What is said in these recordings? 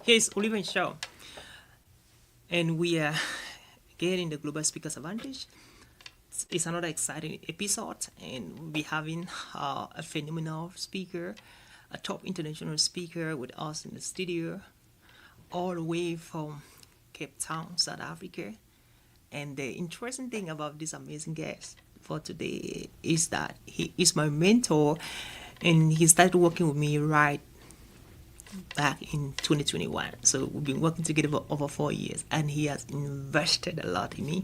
Here's Oliver Nshom, and we are getting the Global Speakers Advantage. It's another exciting episode, and we'll be having a phenomenal speaker, a top international speaker with us in the studio, all the way from Cape Town, South Africa. And the interesting thing about this amazing guest for today is that he is my mentor, and he started working with me right back in 2021. So we've been working together for over 4 years, and he has invested a lot in me.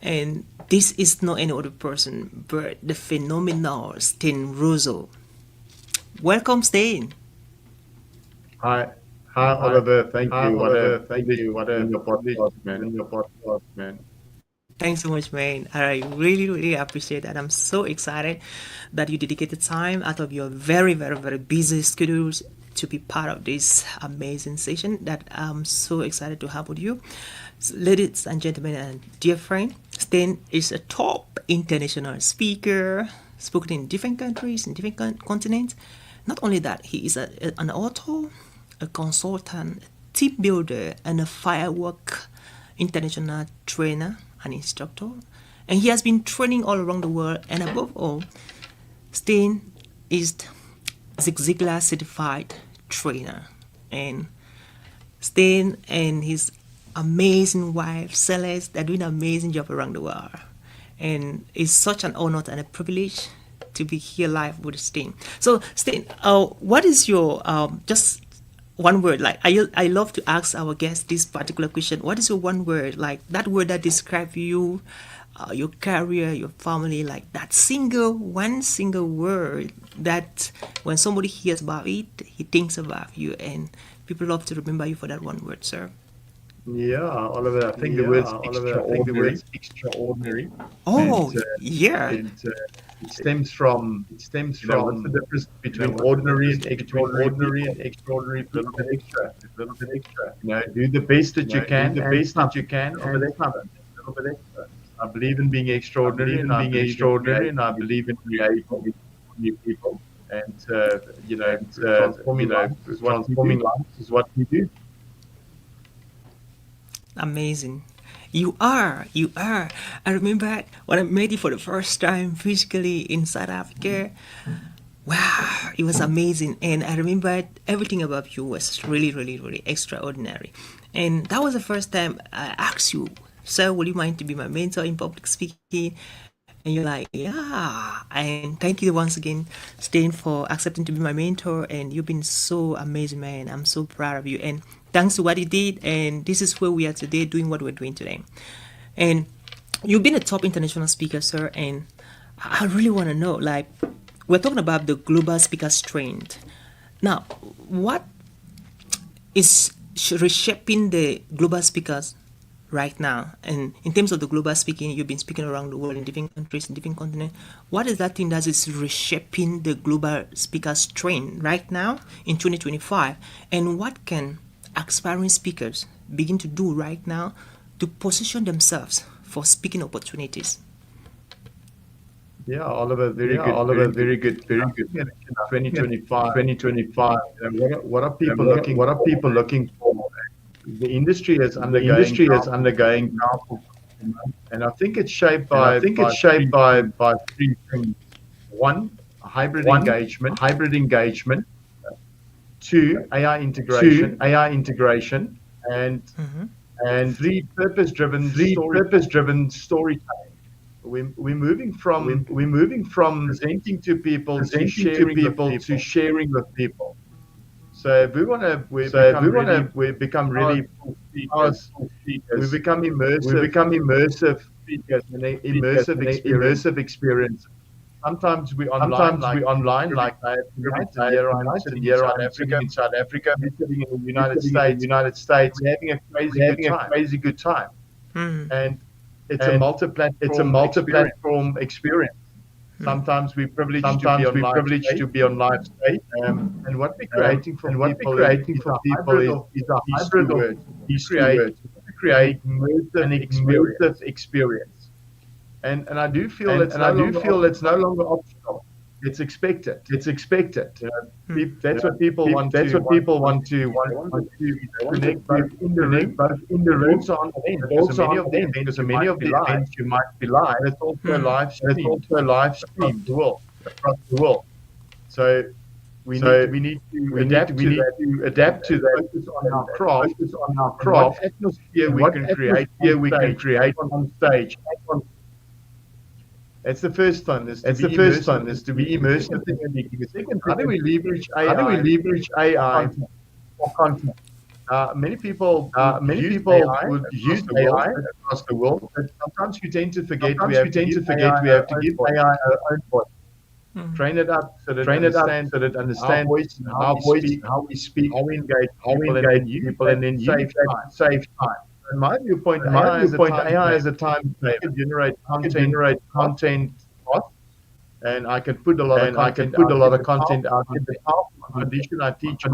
And this is not any other person but the phenomenal Steyn. Welcome, Steyn. Hi, Oliver. Thank you. What a your podcast, man. Your podcast, man. Thanks so much, man. I really, really appreciate that. I'm so excited that you dedicated time out of your very, very, very busy schedules to be part of this amazing session that I'm so excited to have with you. So, ladies and gentlemen, and dear friend, Steyn is a top international speaker, spoken in different countries, in different continents. Not only that, he is an author, a consultant, team builder, and a firework international trainer and instructor. And he has been training all around the world. And above all, Steyn is Zig Ziglar certified trainer. And Steyn and his amazing wife, Celeste, they're doing an amazing job around the world. And it's such an honor and a privilege to be here live with Steyn. So, Steyn, what is your just one word? Like I love to ask our guests this particular question. What is your one word? Like that word that describes you, your career, your family. Like that one single word that when somebody hears about it, he thinks about you, and people love to remember you for that one word, sir. Yeah, Oliver. I think the word's extraordinary, and Oh, yeah. it stems from what's the difference between ordinary and extraordinary. A little bit extra, a little bit extra. Do the best that you can, a little bit extra. I believe in being extraordinary, and I believe in creating new people. And transforming lives is what we do. Amazing. You are, you are. I remember when I met you for the first time physically in South Africa. Wow, it was amazing. And I remember everything about you was really, really, really extraordinary. And that was the first time I asked you, sir, would you mind to be my mentor in public speaking? And you're like, yeah. And thank you once again, Steyn, for accepting to be my mentor. And you've been so amazing, man. I'm so proud of you. And thanks to what you did. And this is where we are today, doing what we're doing today. And you've been a top international speaker, sir. And I really want to know, like, we're talking about the global speakers trend. Now, what is reshaping the global speakers right now? And in terms of the global speaking, you've been speaking around the world in different countries, in different continents. What is that thing that is reshaping the global speakers trend right now in 2025? And what can aspiring speakers begin to do right now to position themselves for speaking opportunities? Yeah, Oliver, very good. 2025. What are people looking for? The industry is undergoing powerful, and I think it's shaped by three things. One, hybrid engagement. Two, AI integration. And three, purpose-driven storytelling. We're moving from presenting to people to sharing with people. So if we want to become really full speakers, we become immersive speakers and immersive experience. Sometimes we online, like I sitting in South Africa, you're sitting in the United States, we're having a crazy good time. And it's a multi-platform experience. Sometimes we're privileged to be on live stage. And what we're creating for people is a hybrid of these two words to create an immersive experience. And I do feel it's no longer optional. It's expected. It's expected. That's what people want. That's what people want to Connect both in the room, also on the end. Because many of the events you might be live. It's also live streamed across the world. So we need to adapt to that. Focus on our craft. What atmosphere we can create on stage. That's the first one. Is to be immersed. Second, how do we leverage AI for content? Many people would use AI across the world, but sometimes we tend to forget we have to give AI our own voice. Train it up so that it understands our voice and how we speak, how we engage people, and then save time. In my viewpoint, AI is a time saver. I can generate content fast, and I can put a lot of content out in the condition I teach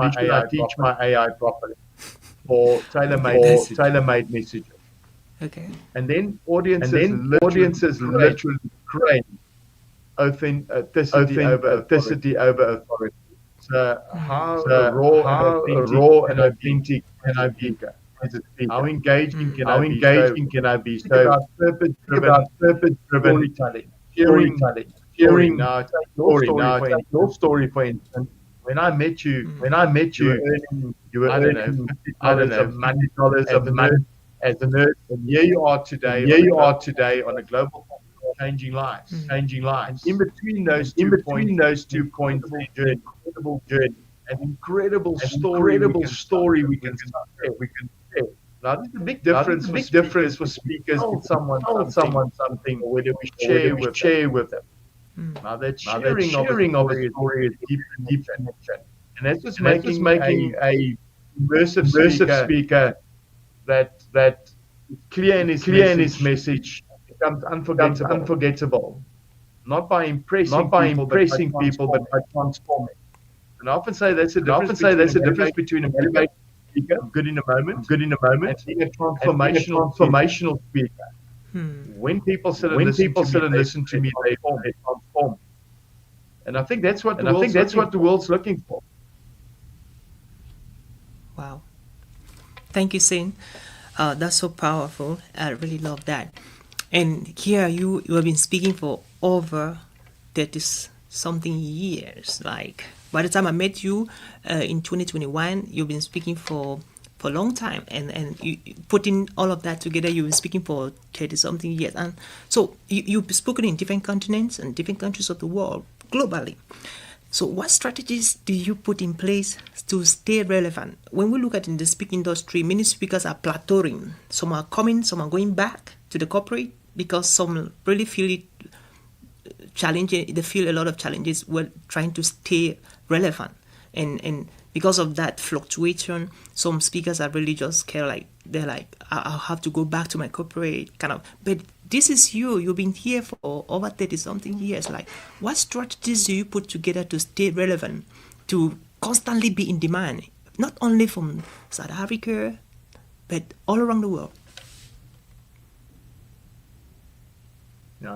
my AI properly for tailor-made messages. Okay. And then audiences literally crave authenticity over authority. So how raw and authentic can I be? How engaging can I be? So about purpose-driven storytelling. Now, take your story for instance. When I met you, you were earning $50 a month as a nurse, and here you are today on a global changing lives. And in between those two points, incredible journey, an incredible story we can share. Now, there's a big difference for speakers with someone something, or whether we share with them. Now, that sharing of a story is deep connection, and that's just making a immersive speaker that clear in his message becomes unforgettable. Not by impressing people, but by transforming. And I often say that's the difference between a motivated speaker, good in a moment, and being a transformational speaker. When people sit and listen to me, they transform. And I think that's what the world's looking for. Wow. Thank you, Steyn. That's so powerful. I really love that. And here you have been speaking for over 30-something years. Like, by the time I met you in 2021, you've been speaking for a long time. And you putting all of that together, you've been speaking for 30-something years. And so you've spoken in different continents and different countries of the world, globally. So what strategies do you put in place to stay relevant? When we look at in the speaking industry, many speakers are plateauing. Some are coming, some are going back to the corporate because some really feel it challenging. They feel a lot of challenges when trying to stay relevant. And because of that fluctuation, some speakers are really just scared, they're like, I'll have to go back to my corporate kind of. But this is you've been here for over 30-something years. Like, what strategies do you put together to stay relevant, to constantly be in demand, not only from South Africa, but all around the world?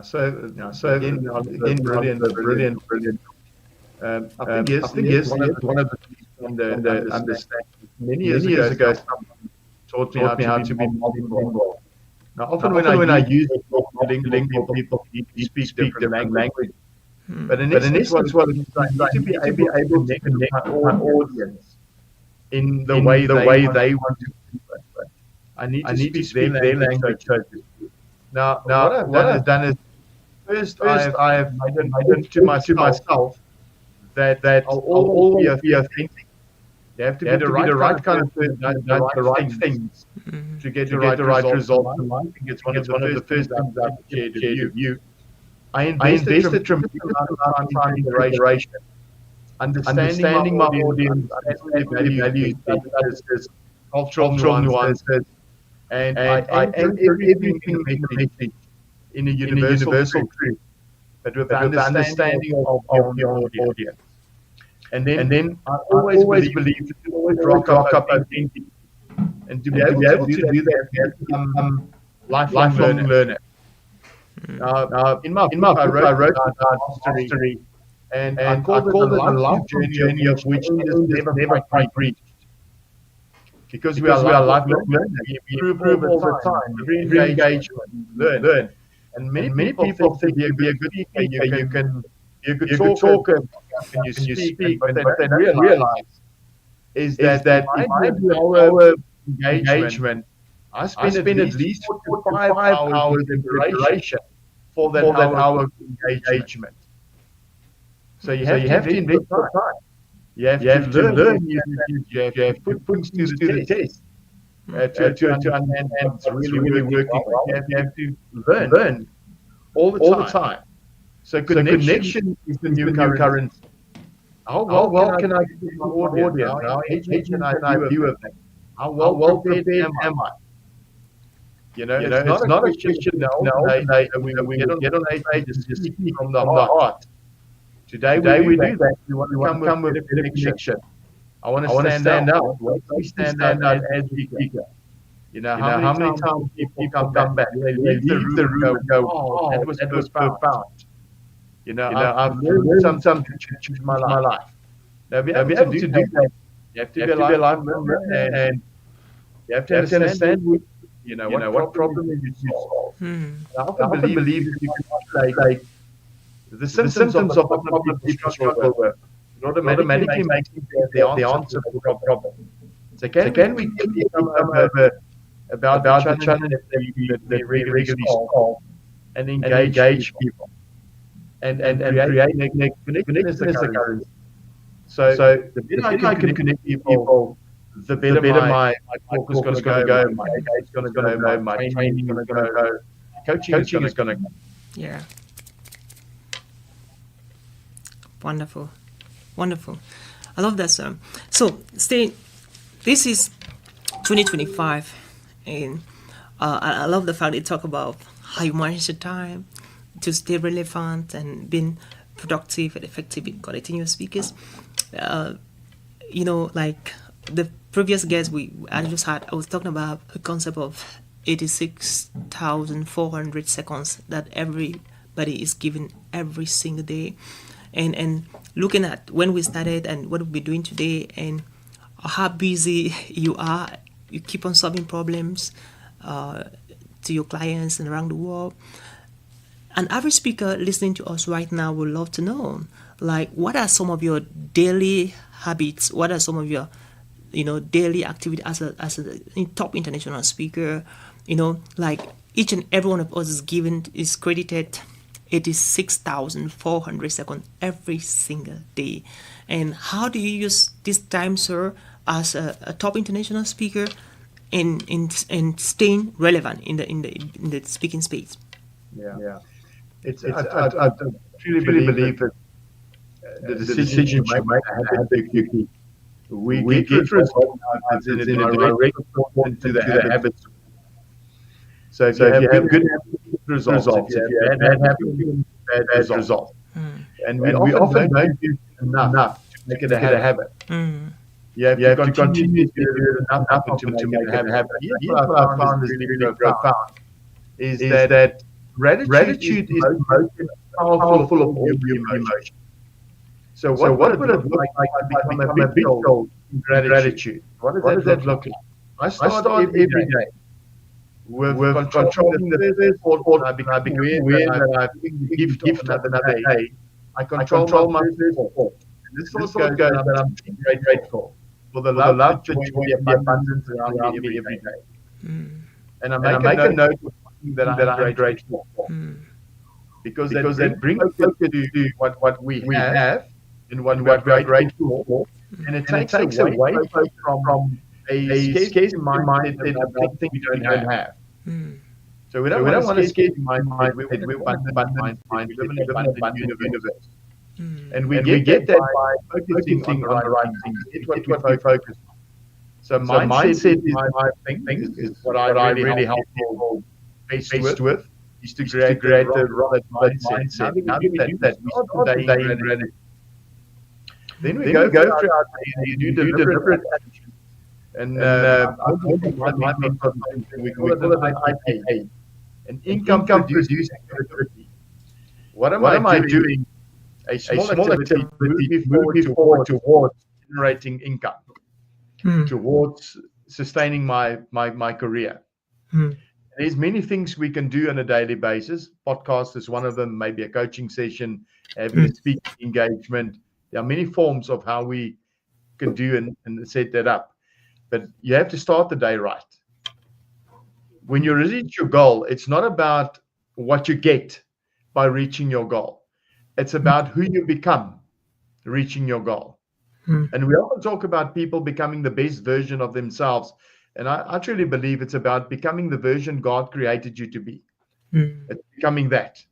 So again, brilliant. I think yes, one of the things to understand. Many years ago, someone taught me how to be multilingual. Now, often when I use multilingual, people speak different language. But in essence, what it is, I need to be able to connect with my audience in the way they want to speak. I need to speak their language. Now, what I've done is, first I have made it to myself that I'll always be authentic. You have to be the right kind of person, the right things to get the right results. I think it's one of the first things I've shared with you. I invested a tremendous amount of time in preparation, understanding my audience, understanding values, cultural nuances, and I anchor everything in the message in a universal truth, but with the understanding of your audience. And then I always believe that you always rock up authentic. And to be able to do that, you have to become lifelong learner. In my book, I wrote about mastery, And I call it a lifelong journey of which end is never quite reached. Because we are lifelong learners, we improve all the time. Every engagement, we learn. And many people think to be a good speaker, you can be a good talker, when you speak, but what they don't realize is that if I do an hour engagement, I spend at least 4 to 5 hours in preparation for that hour engagement. So you have to invest your time. You have to learn. You have to put things to the test to understand what's really working. You have to learn all the time. So connection is the new currency. How well can I get my audience? How engaged can I be with them? How well prepared am I? It's not a question that we get on stage and just speak from the heart. Today we do that. We want to come with a connection. I want to stand out. We stand out as a speaker. How many times people come back? They leave the room and go, "Oh, that was profound." I've learned something to change my life. Now, be able to do that, you have to be a lifelong learner, and you have to understand what problem is you solve. I often believe that you can take the symptoms of a problem people struggle with. It automatically makes the answer for the problem. So can we come over about the challenge that we regularly solve and engage people and create connection as the currency. So the better I can connect people, the better my talk is going to go, my engagement is going to go, my training is going to go, coaching is going to go. Yeah. Wonderful. Wonderful. I love that, sir. So, Steyn, this is 2025, and I love the fact that you talk about how you manage your time to stay relevant and being productive and effective in connecting your speakers. Like the previous guest I was talking about the concept of 86,400 seconds that everybody is given every single day. And looking at when we started and what we'll be doing today and how busy you are, you keep on solving problems to your clients and around the world. An average speaker listening to us right now would love to know, like, what are some of your daily habits? What are some of your, daily activity as a top international speaker? Like each and every one of us is credited 86,400 seconds every single day. And how do you use this time, sir, as a top international speaker in staying relevant in the speaking space? Yeah. I truly believe that the decision you make have to be. We get results in a direct proportion to the habits. So if you have good results, if you have bad habits, bad results. And we often don't do enough to make it a habit. You have to continue to do enough to make it a habit. Here's what I found is really profound, is that gratitude is the most powerful of all your emotions. So what would it look like to become a big goal in gratitude? What does that look like? I start every day with controlling the first thought. I become aware that I've given the gift of another day. I control my first thought. And this thought goes that I'm grateful for the love, the joy, the abundance around me every day. And I make a note of something that I'm grateful for. Because that brings focus to what we have and what we're grateful for. And it takes away from a scarcity mindset about things we don't have. So we don't want a scarcity mindset. We want an abundant mindset. We live in an abundant universe. And we get that by focusing on the right things. It's what we focus on. So mindset is my thing. Is what I really help people faced with. Is to create the right mindset. How do we do that? We start the day in gratitude. Then we go through our day and you do deliberate action. And I think my mentor, we call it an IPA, an income producing activity. What am I doing a small activity to move me forward towards generating income, towards sustaining my career. There's many things we can do on a daily basis. Podcast is one of them, maybe a coaching session, having a speaking engagement. There are many forms of how we can do and set that up. But you have to start the day right. When you reach your goal, it's not about what you get by reaching your goal. It's about who you become reaching your goal. And we often talk about people becoming the best version of themselves. And I truly believe it's about becoming the version God created you to be. It's becoming that.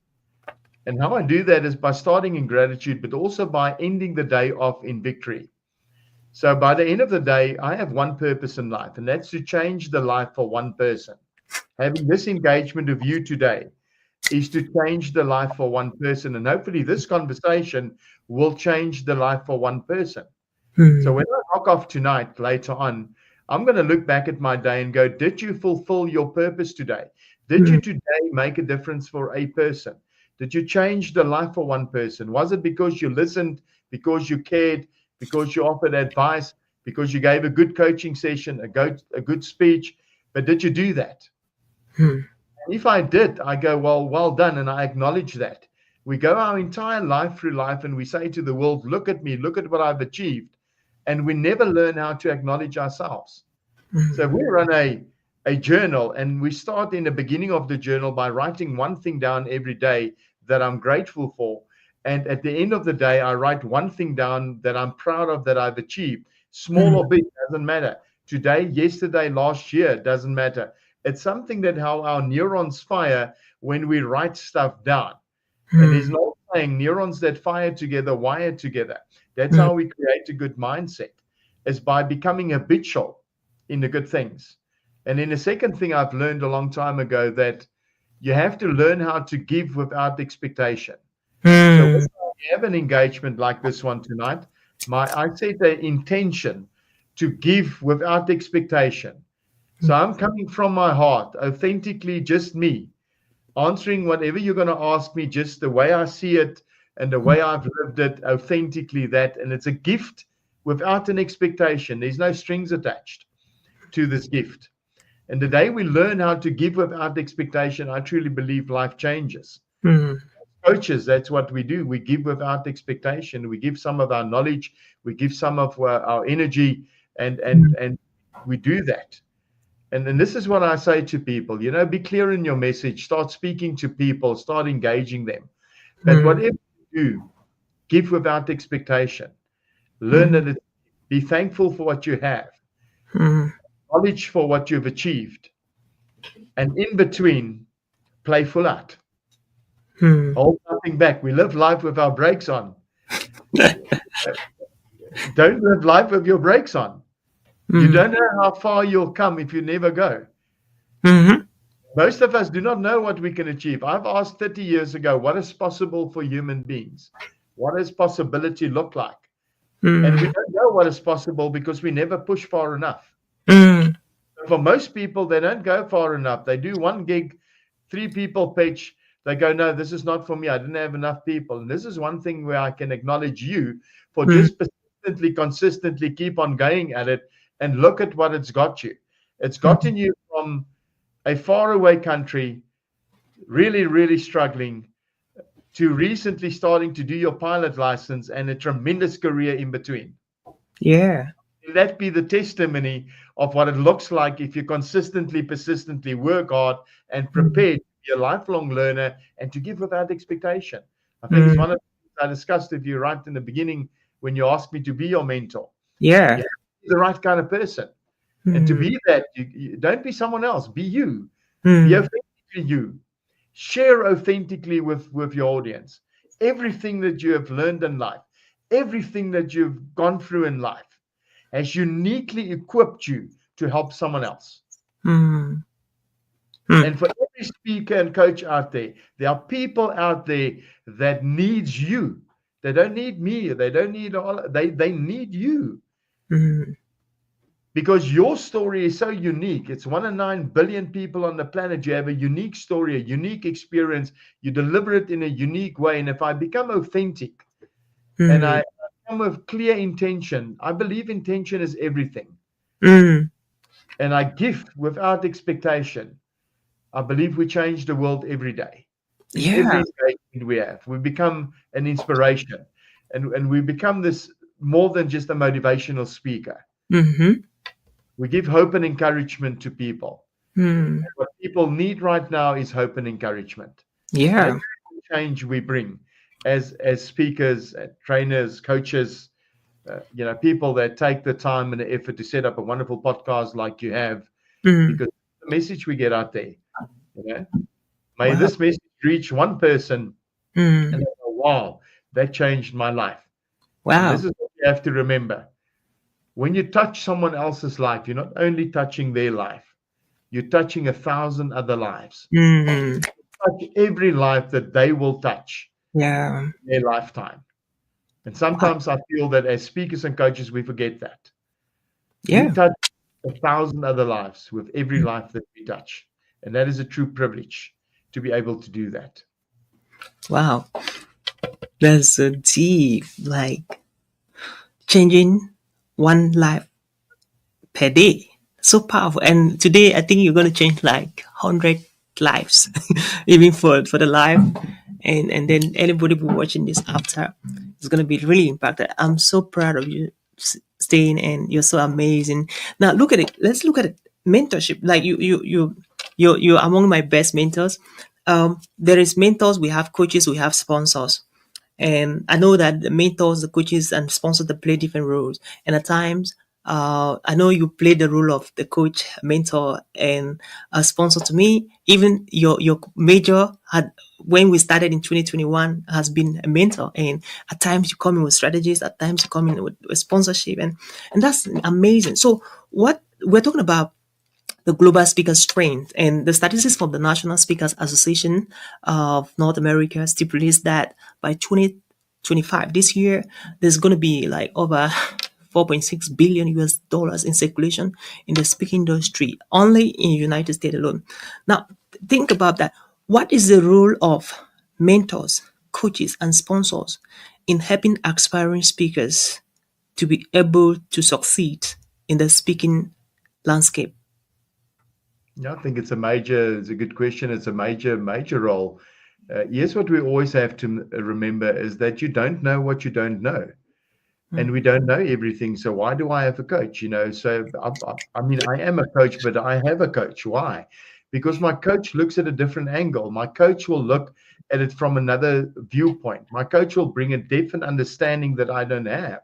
And how I do that is by starting in gratitude, but also by ending the day off in victory. So by the end of the day, I have one purpose in life, and that's to change the life for one person. Having this engagement with you today is to change the life for one person. And hopefully this conversation will change the life for one person. So when I knock off tonight, later on, I'm going to look back at my day and go, did you fulfill your purpose today? Did you today make a difference for a person? Did you change the life for one person? Was it because you listened, because you cared, because you offered advice, because you gave a good coaching session, a good speech? But did you do that? If I did, I go, well done, and I acknowledge that. We go our entire life through life and we say to the world, look at me, look at what I've achieved. And we never learn how to acknowledge ourselves. So we run a journal, and we start in the beginning of the journal by writing one thing down every day that I'm grateful for. And at the end of the day, I write one thing down that I'm proud of that I've achieved. Small or big, doesn't matter. Today, yesterday, last year, doesn't matter. It's something that how our neurons fire when we write stuff down. And there's no saying neurons that fire together, wire together. That's how we create a good mindset, is by becoming habitual in the good things. And then the second thing I've learned a long time ago, that you have to learn how to give without expectation. So when you have an engagement like this one tonight, I set the intention to give without expectation. So I'm coming from my heart, authentically, just me, answering whatever you're going to ask me, just the way I see it and the way I've lived it, authentically that. And it's a gift without an expectation. There's no strings attached to this gift. And the day we learn how to give without expectation, I truly believe life changes. Coaches, that's what we do. We give without expectation. We give some of our knowledge. We give some of our energy, and we do that. And this is what I say to people, be clear in your message, start speaking to people, start engaging them. But whatever you do, give without expectation. Learn that be thankful for what you have. Knowledge for what you've achieved. And in between, play full out. Hold nothing back. We live life with our brakes on. Don't live life with your brakes on. You don't know how far you'll come if you never go. Most of us do not know what we can achieve. I've asked 30 years ago, what is possible for human beings? What does possibility look like? And we don't know what is possible because we never push far enough. For most people, they don't go far enough. They do one gig, 3 people pitch. They go, no, this is not for me. I didn't have enough people. And this is one thing where I can acknowledge you for just persistently, consistently keep on going at it. And look at what it's got you. It's gotten you from a faraway country, really, really struggling, to recently starting to do your pilot license and a tremendous career in between. Yeah. Let that be the testimony of what it looks like if you consistently, persistently work hard and prepare to be a lifelong learner and to give without expectation. I think it's one of the things I discussed with you right in the beginning when you asked me to be your mentor. Yeah. The right kind of person. And to be that, you don't be someone else, be you. Be authentically you. Share authentically with your audience. Everything that you have learned in life, everything that you've gone through in life has uniquely equipped you to help someone else. And for every speaker and coach out there are people out there that needs you. They don't need me. They don't need they need you. Because your story is so unique. It's 1 in 9 billion people on the planet. You have a unique story, a unique experience. You deliver it in a unique way. And if I become authentic And I come with clear intention. I believe intention is everything. And I give without expectation. I believe we change the world every day. In every Yeah. engagement we have, we become an inspiration, and we become this more than just a motivational speaker. We give hope and encouragement to people. What people need right now is hope and encouragement. Yeah. That's the change we bring as speakers, trainers, coaches, people that take the time and the effort to set up a wonderful podcast like you have, because the message we get out there, may Wow. this message reach one person and they go, wow, that changed my life. And Wow. this is what you have to remember. When you touch someone else's life, you're not only touching their life, you're touching 1,000 other lives. Touch every life that they will touch Yeah. in their lifetime. And sometimes I feel that as speakers and coaches, we forget that. We Yeah. touch 1,000 other lives with every life that we touch. And that is a true privilege to be able to do that. Wow. That's so deep. Like changing one life per day. So powerful. And today, I think you're going to change like 100 lives, even for the life. And then anybody who watching this after is going to be really impacted. I'm so proud of you, Steyn, and you're so amazing. Now, look at it. Let's look at it. Mentorship. Like you're among my best mentors. There is mentors, we have coaches, we have sponsors. And I know that the mentors, the coaches, and sponsors they play different roles. And at times, I know you play the role of the coach, mentor, and a sponsor to me. Even your major had when we started in 2021 has been a mentor. And at times you come in with strategies, at times you come in with sponsorship, and that's amazing. So what we're talking about the global speaker strength and the statistics from the National Speakers Association of North America stipulates that by 2025 this year there's going to be like over 4.6 billion US dollars in circulation in the speaking industry only in the United States alone. Now think about that. What is the role of mentors, coaches, and sponsors in helping aspiring speakers to be able to succeed in the speaking landscape? Yeah, I think it's a good question. It's a major role. Yes, what we always have to remember is that you don't know what you don't know. And we don't know everything. So why do I have a coach? So I mean, I am a coach, but I have a coach. Why? Because my coach looks at a different angle. My coach will look at it from another viewpoint. My coach will bring a different understanding that I don't have.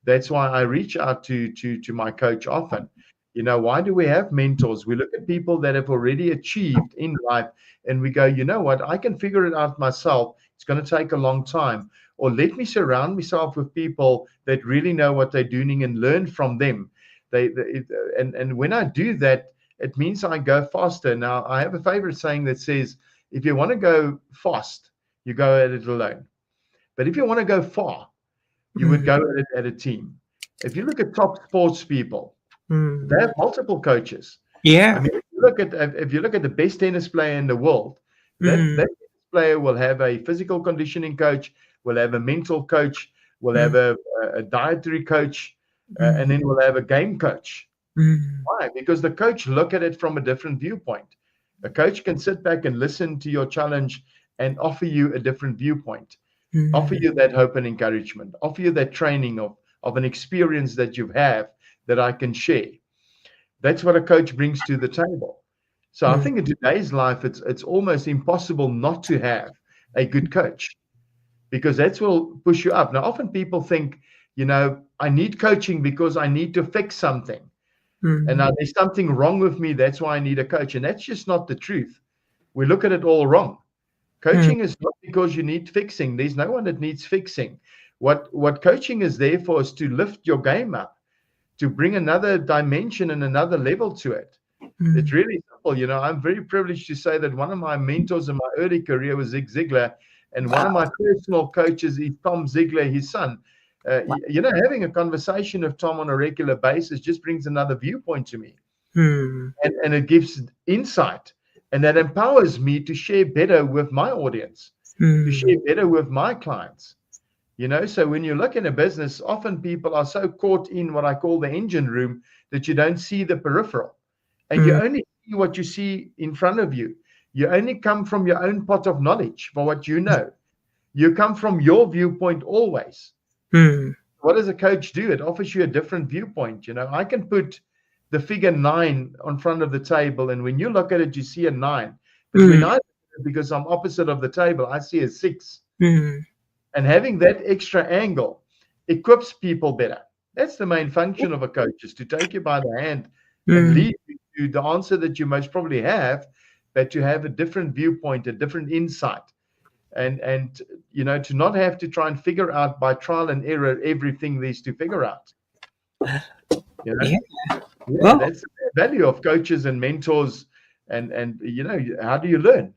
That's why I reach out to my coach often. Why do we have mentors? We look at people that have already achieved in life and we go, you know what, I can figure it out myself. It's going to take a long time. Or let me surround myself with people that really know what they're doing and learn from them. And when I do that, it means I go faster. Now, I have a favorite saying that says, if you want to go fast, you go at it alone. But if you want to go far, you would go at it at a team. If you look at top sports people, they have multiple coaches. I Yeah. mean, if you look at the best tennis player in the world, that tennis player will have a physical conditioning coach, will have a mental coach, will have a dietary coach, and then will have a game coach. Why? Because the coach look at it from a different viewpoint. A coach can sit back and listen to your challenge and offer you a different viewpoint, offer you that hope and encouragement, offer you that training of an experience that you have that I can share. That's what a coach brings to the table. So I think in today's life, it's almost impossible not to have a good coach because that's what will push you up. Now, often people think, I need coaching because I need to fix something. And now there's something wrong with me. That's why I need a coach. And that's just not the truth. We look at it all wrong. Coaching is not because you need fixing. There's no one that needs fixing. What coaching is there for is to lift your game up, to bring another dimension and another level to it. It's really simple. I'm very privileged to say that one of my mentors in my early career was Zig Ziglar, and one of my personal coaches is Tom Ziglar, his son. Having a conversation with Tom on a regular basis just brings another viewpoint to me, and it gives insight, and that empowers me to share better with my audience, to share better with my clients. So when you look in a business, often people are so caught in what I call the engine room that you don't see the peripheral. And you only see what you see in front of you. You only come from your own pot of knowledge for what you know. You come from your viewpoint always. What does a coach do? It offers you a different viewpoint. I can put the figure 9 on front of the table, and when you look at it, you see a 9. But when I, because I'm opposite of the table, I see a 6. And having that extra angle equips people better. That's the main function of a coach, is to take you by the hand and lead you to the answer that you most probably have, but to have a different viewpoint, a different insight. And to not have to try and figure out by trial and error everything there's to figure out. Well, that's the value of coaches and mentors. And how do you learn?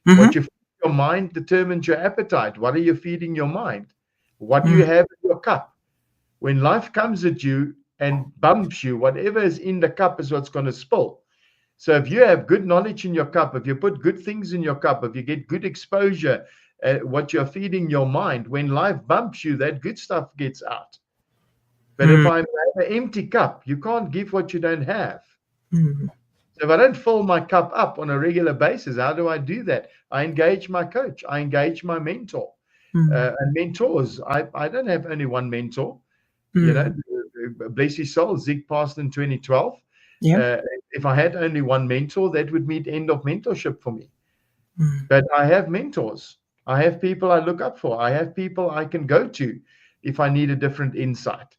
What you feed your mind determines your appetite. What are you feeding your mind? What do you have in your cup? When life comes at you and bumps you, whatever is in the cup is what's going to spill. So if you have good knowledge in your cup, if you put good things in your cup, if you get good exposure, what you're feeding your mind, when life bumps you, that good stuff gets out. But if I have an empty cup, you can't give what you don't have. So if I don't fill my cup up on a regular basis, how do I do that? I engage my coach. I engage my mentor. And mentors, I don't have only one mentor. Bless his soul, Zig passed in 2012. If I had only one mentor, that would mean end of mentorship for me. But I have mentors. I have people I look up for. I have people I can go to if I need a different insight.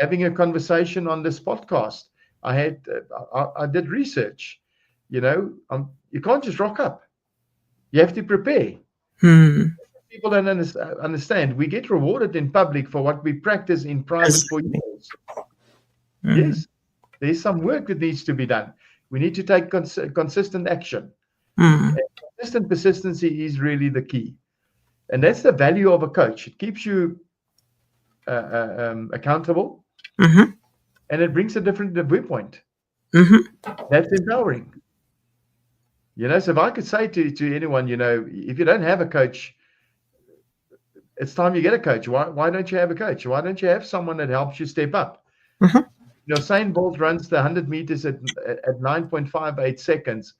Having a conversation on this podcast, I did research. You can't just rock up. You have to prepare. People don't understand. We get rewarded in public for what we practice in private for years. Yes, there's some work that needs to be done. We need to take consistent action. Consistent persistency is really the key. And that's the value of a coach. It keeps you accountable, and it brings a different viewpoint. That's empowering. So if I could say to anyone, if you don't have a coach, it's time you get a coach. Why don't you have a coach? Why don't you have someone that helps you step up? Usain Bolt runs the 100 meters at 9.58 seconons.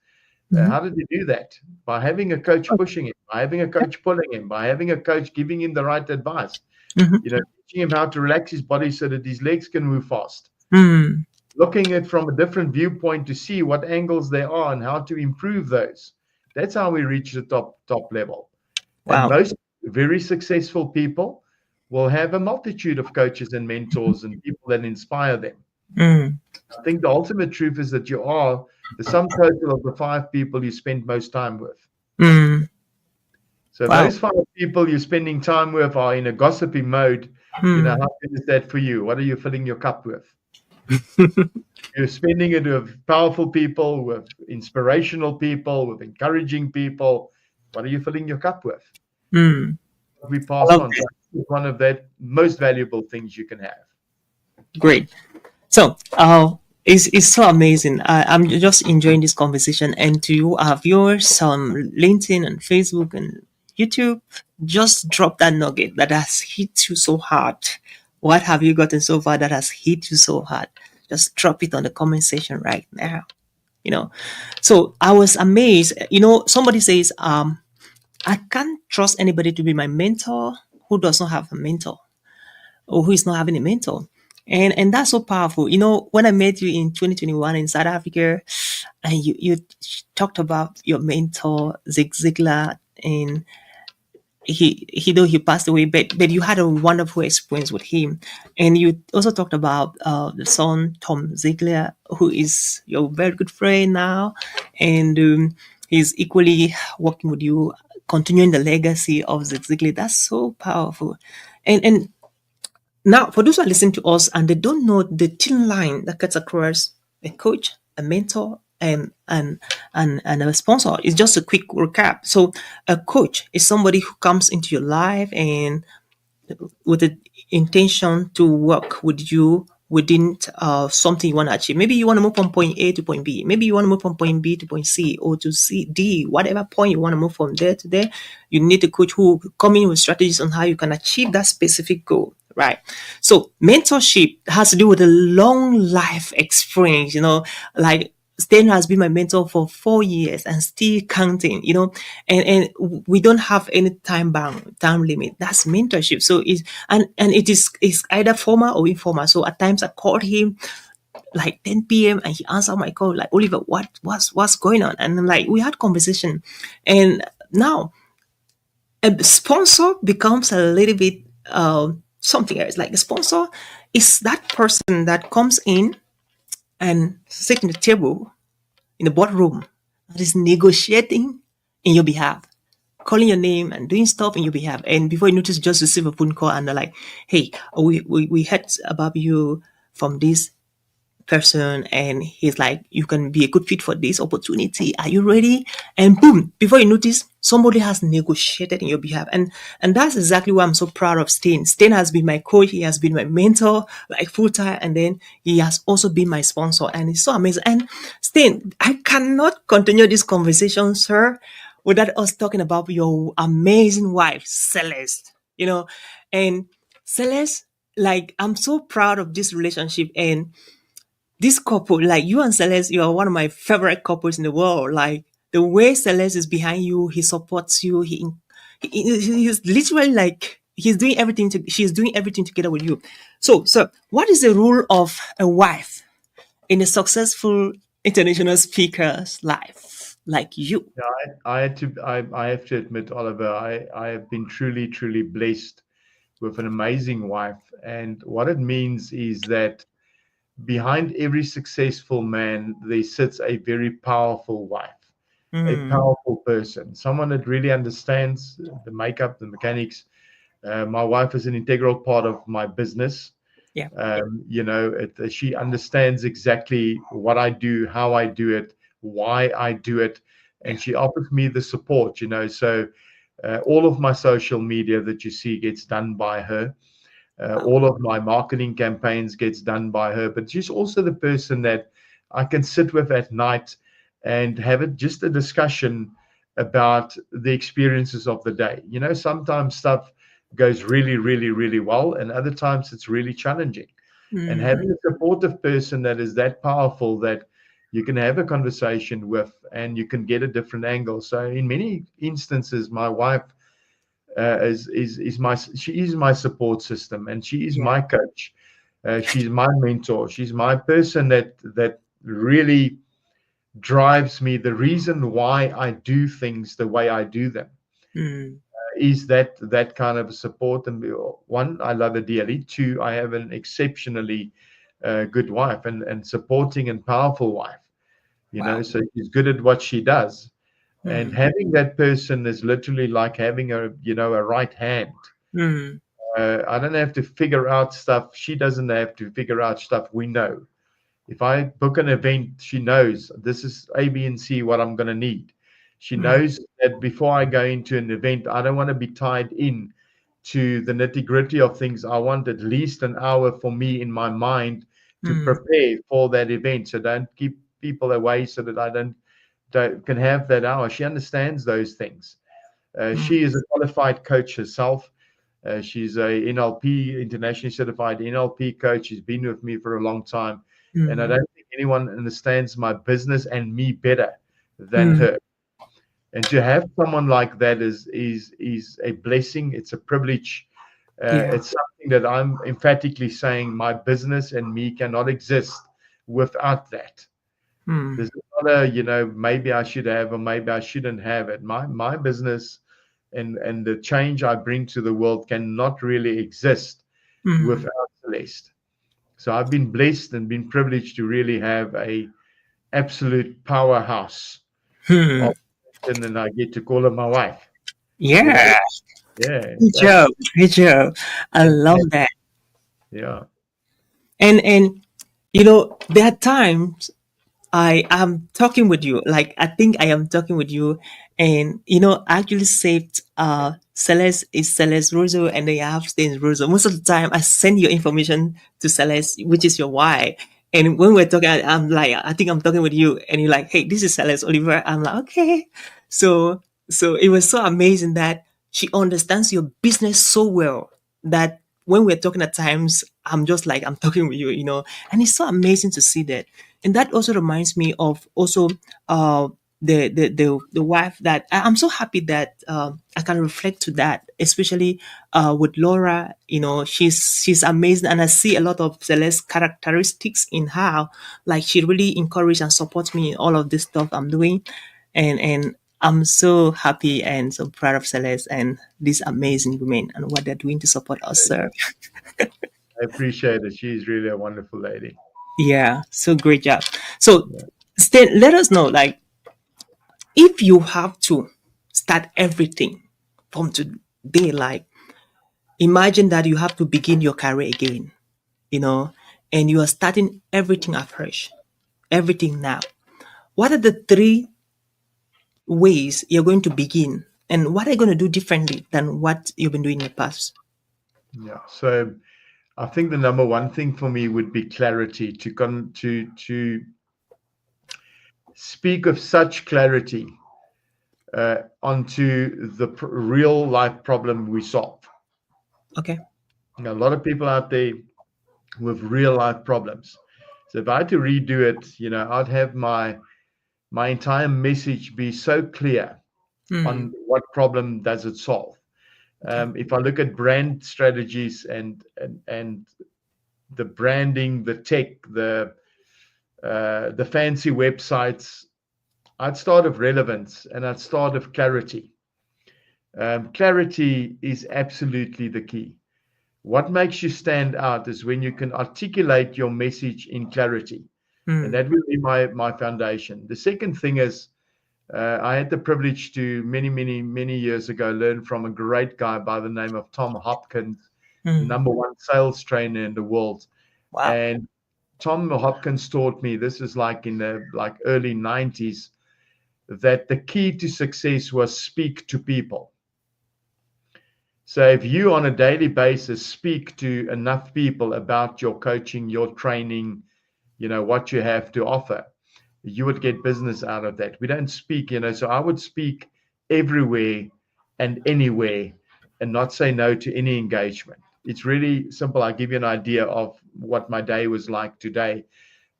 How did he do that? By having a coach pushing him, by having a coach pulling him, by having a coach giving him the right advice. Teaching him how to relax his body so that his legs can move fast. Looking at it from a different viewpoint to see what angles there are and how to improve those. That's how we reach the top level. Wow. And most very successful people will have a multitude of coaches and mentors and people that inspire them. I think the ultimate truth is that you are the sum total of the 5 people you spend most time with. So those 5 people you're spending time with are in a gossiping mode. How good is that for you? What are you filling your cup with? You're spending it with powerful people, with inspirational people, with encouraging people. What are you filling your cup with? We pass on. So it's one of the most valuable things you can have. Great. So, it's so amazing. I'm just enjoying this conversation. And to our viewers on LinkedIn and Facebook and YouTube, just drop that nugget that has hit you so hard. What have you gotten so far that has hit you so hard? Just drop it on the comment section right now. So I was amazed. Somebody says, I can't trust anybody to be my mentor who does not have a mentor or who is not having a mentor. And that's so powerful. When I met you in 2021 in South Africa, and you talked about your mentor, Zig Ziglar, and he passed away, but you had a wonderful experience with him. And you also talked about the son, Tom Ziglar, who is your very good friend now. And he's equally working with you, continuing the legacy of Zig Ziglar. That's so powerful. And now, for those who are listening to us and they don't know the thin line that cuts across a coach, a mentor, and a sponsor, it's just a quick recap. So, a coach is somebody who comes into your life and with the intention to work with you within something you want to achieve. Maybe you want to move from point A to point B. Maybe you want to move from point B to point C, or to C, D, whatever point you want to move from there to there. You need a coach who come in with strategies on how you can achieve that specific goal. Right. So mentorship has to do with a long life experience, like Steyn has been my mentor for 4 years and still counting, and we don't have any time limit. That's mentorship. So and it is it's either formal or informal. So at times I called him like 10 p.m. and he answered my call like, Oliver, what's going on? And I'm like, we had conversation, and now a sponsor becomes a little bit something else. Like a sponsor is that person that comes in and sit in the table in the boardroom that is negotiating in your behalf, calling your name and doing stuff in your behalf. And before you notice, just receive a phone call and they're like, hey, we heard about you from this person, and he's like, you can be a good fit for this opportunity, are you ready? And boom, before you notice, somebody has negotiated in your behalf. And that's exactly why I'm so proud of Steyn has been my coach, he has been my mentor like full time, and then he has also been my sponsor, and it's so amazing. And Steyn, I cannot continue this conversation, sir, without us talking about your amazing wife Celeste, and Celeste, like, I'm so proud of this relationship. And this couple, like you and Celeste, you are one of my favorite couples in the world. Like the way Celeste is behind you, he supports you. He's literally like she's doing everything together with you. So what is the role of a wife in a successful international speaker's life like you? Yeah, I have to admit, Oliver, I have been truly, truly blessed with an amazing wife. And what it means is that behind every successful man, there sits a very powerful wife, a powerful person, someone that really understands the makeup, the mechanics. My wife is an integral part of my business. Yeah. She understands exactly what I do, how I do it, why I do it, and Yeah. she offers me the support. So all of my social media that you see gets done by her. Wow. All of my marketing campaigns gets done by her, but she's also the person that I can sit with at night and have just a discussion about the experiences of the day. Sometimes stuff goes really, really, really well, and other times it's really challenging. And Mm. having a supportive person that is that powerful that you can have a conversation with and you can get a different angle. So in many instances, my wife she is my support system, and she is Yeah. my coach. She's my mentor. She's my person that really drives me. The reason why I do things the way I do them Mm. is that kind of support. And one, I love her dearly. Two, I have an exceptionally good wife and supporting and powerful wife. Wow. So she's good at what she does. And Mm. having that person is literally like having a right hand. Mm. I don't have to figure out stuff. She doesn't have to figure out stuff. We know. If I book an event, she knows this is A, B, and C what I'm going to need. She Mm. knows that before I go into an event, I don't want to be tied in to the nitty gritty of things. I want at least an hour for me in my mind to Mm. prepare for that event. So don't keep people away so that I don't can have that hour. She understands those things. Mm. She is a qualified coach herself. She's a NLP, internationally certified NLP coach. She's been with me for a long time. And I Mm. don't think anyone understands my business and me better than Mm. her. And to have someone like that is a blessing. It's a privilege. Yeah. It's something that I'm emphatically saying my business and me cannot exist without that. Mm. This is not maybe I should have or maybe I shouldn't have it. My business and the change I bring to the world cannot really exist Mm. without Celeste. So I've been blessed and been privileged to really have a absolute powerhouse Hmm. of person, and I get to call her my wife. You know, Yeah. yeah, Good that's job. Good job. I love fantastic. that. Yeah, And there are times I am talking with you. Like, I think I am talking with you. And, I actually saved Celeste is Celeste Rosso, and they have Steyn Rosso. Most of the time, I send your information to Celeste, which is your wife. And when we're talking, I'm like, I think I'm talking with you. And you're like, hey, this is Celeste Oliver. I'm like, okay. So, so it was so amazing that she understands your business so well that when we're talking at times, I'm just like, I'm talking with you. And it's so amazing to see that. And that also reminds me of also uh, the wife that I'm so happy that I can reflect to that, especially with Laura. She's amazing, and I see a lot of Celeste characteristics in her. Like, she really encourages and supports me in all of this stuff I'm doing, and I'm so happy and so proud of Celeste and these amazing women and what they're doing to support us, sir. I appreciate it. She's really a wonderful lady. Yeah, so great job. So, Yeah. Stan, let us know, like, if you have to start everything from today, like, imagine that you have to begin your career again, you know, and you are starting everything afresh, everything now. What are the three ways you're going to begin, and what are you going to do differently than what you've been doing in the past? Yeah. So I think the number one thing for me would be clarity, to speak of such clarity onto the real life problem we solve. Okay. A lot of people out there with real life problems. So if I had to redo it, I'd have my entire message be so clear Mm, on what problem does it solve. okay. If I look at brand strategies and the branding, the tech, the fancy websites, I'd start of relevance and I'd start of clarity. Clarity is absolutely the key. What makes you stand out is when you can articulate your message in clarity. And Mm, that will be my foundation. The second thing is, I had the privilege to many years ago learn from a great guy by the name of Tom Hopkins, the mm. number one sales trainer in the world. Wow. And Tom Hopkins taught me, this is like in the early 90s, that the key to success was speak to people. So if you on a daily basis speak to enough people about your coaching, your training, what you have to offer, you would get business out of that. We don't speak, so I would speak everywhere and anywhere and not say no to any engagement. It's really simple. I'll give you an idea of what my day was like today.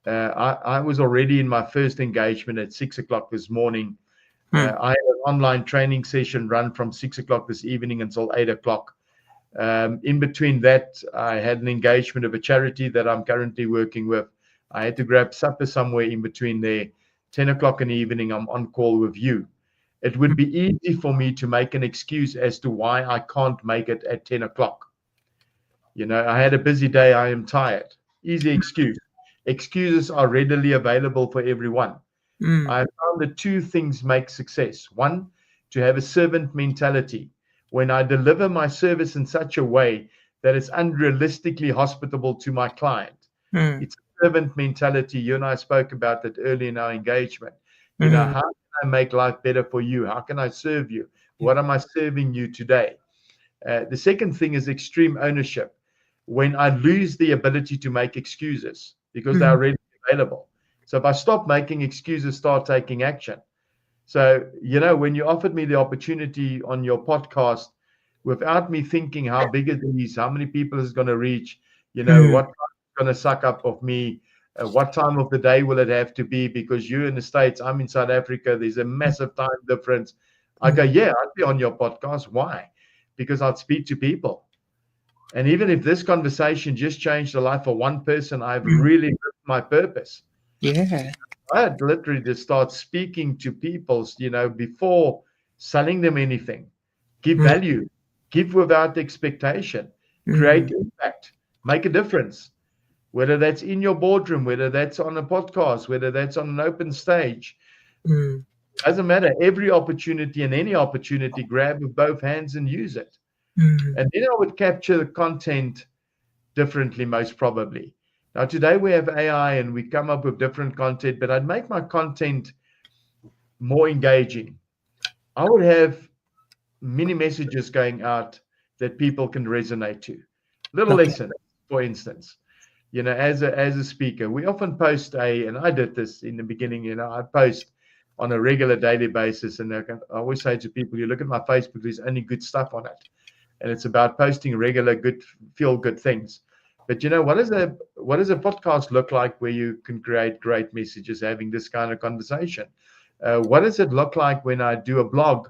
I was already in my first engagement at 6 o'clock this morning. Mm, I had an online training session run from 6 o'clock this evening until 8 o'clock. In between that, I had an engagement of a charity that I'm currently working with. I had to grab supper somewhere in between there. 10 o'clock in the evening, I'm on call with you. It would be easy for me to make an excuse as to why I can't make it at 10 o'clock. I had a busy day. I am tired. Easy excuse. Excuses are readily available for everyone. I mm, found that two things make success. One, to have a servant mentality. When I deliver my service in such a way that it's unrealistically hospitable to my client, mm, it's a servant mentality. You and I spoke about that early in our engagement. mm. How can I make life better for you? How can I serve you? What am I serving you today? The second thing is extreme ownership. When I lose the ability to make excuses because they are Mm, readily available. So if I stop making excuses, start taking action. So, when you offered me the opportunity on your podcast, without me thinking how big it is, how many people is going to reach, mm, what time it's going to suck up of me, what time of the day will it have to be? Because you're in the States, I'm in South Africa, there's a massive time difference. I go, mm, yeah, I'd be on your podcast. Why? Because I'd speak to people. And even if this conversation just changed the life of one person, I've mm. really lived my purpose. Yeah. I had literally to start speaking to people, before selling them anything. Give Mm, value, give without expectation, create mm, impact, make a difference. Whether that's in your boardroom, whether that's on a podcast, whether that's on an open stage, mm, doesn't matter. Every opportunity and any opportunity, grab with both hands and use it. mm, And then I would capture the content differently, most probably. Now, today we have AI and we come up with different content, but I'd make my content more engaging. I would have many messages going out that people can resonate to. Little Okay. lessons, for instance. As a speaker, we often post and I did this in the beginning, I post on a regular daily basis. And I always say to people, you look at my Facebook, there's only good stuff on it. And it's about posting regular good, feel good things. But what does a podcast look like where you can create great messages, having this kind of conversation? What does it look like when I do a blog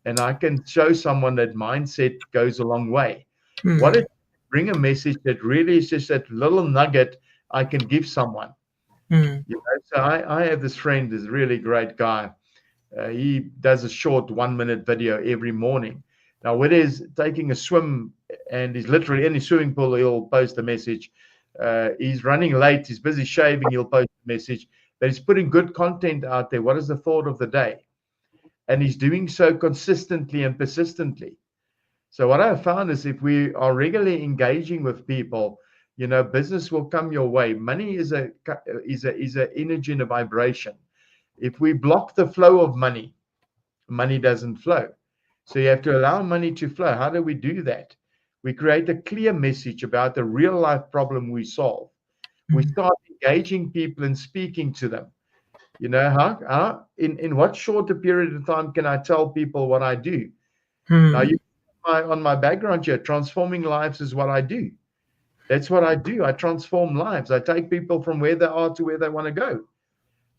and I can show someone that mindset goes a long way? What if bring a message that really is just that little nugget I can give someone? So I have this friend, this really great guy. He does a short 1-minute video every morning. Now, when he's taking a swim and he's literally in his swimming pool, he'll post a message. He's running late, he's busy shaving, he'll post a message. But he's putting good content out there. What is the thought of the day? And he's doing so consistently and persistently. So what I found is if we are regularly engaging with people, business will come your way. Money is a energy and a vibration. If we block the flow of money, money doesn't flow. So you have to allow money to flow. How do we do that? We create a clear message about the real life problem we solve. We start engaging people and speaking to them. How in what shorter period of time can I tell people what I do? Now, on my background here, transforming lives is what I do. That's what I do. I transform lives. I take people from where they are to where they want to go.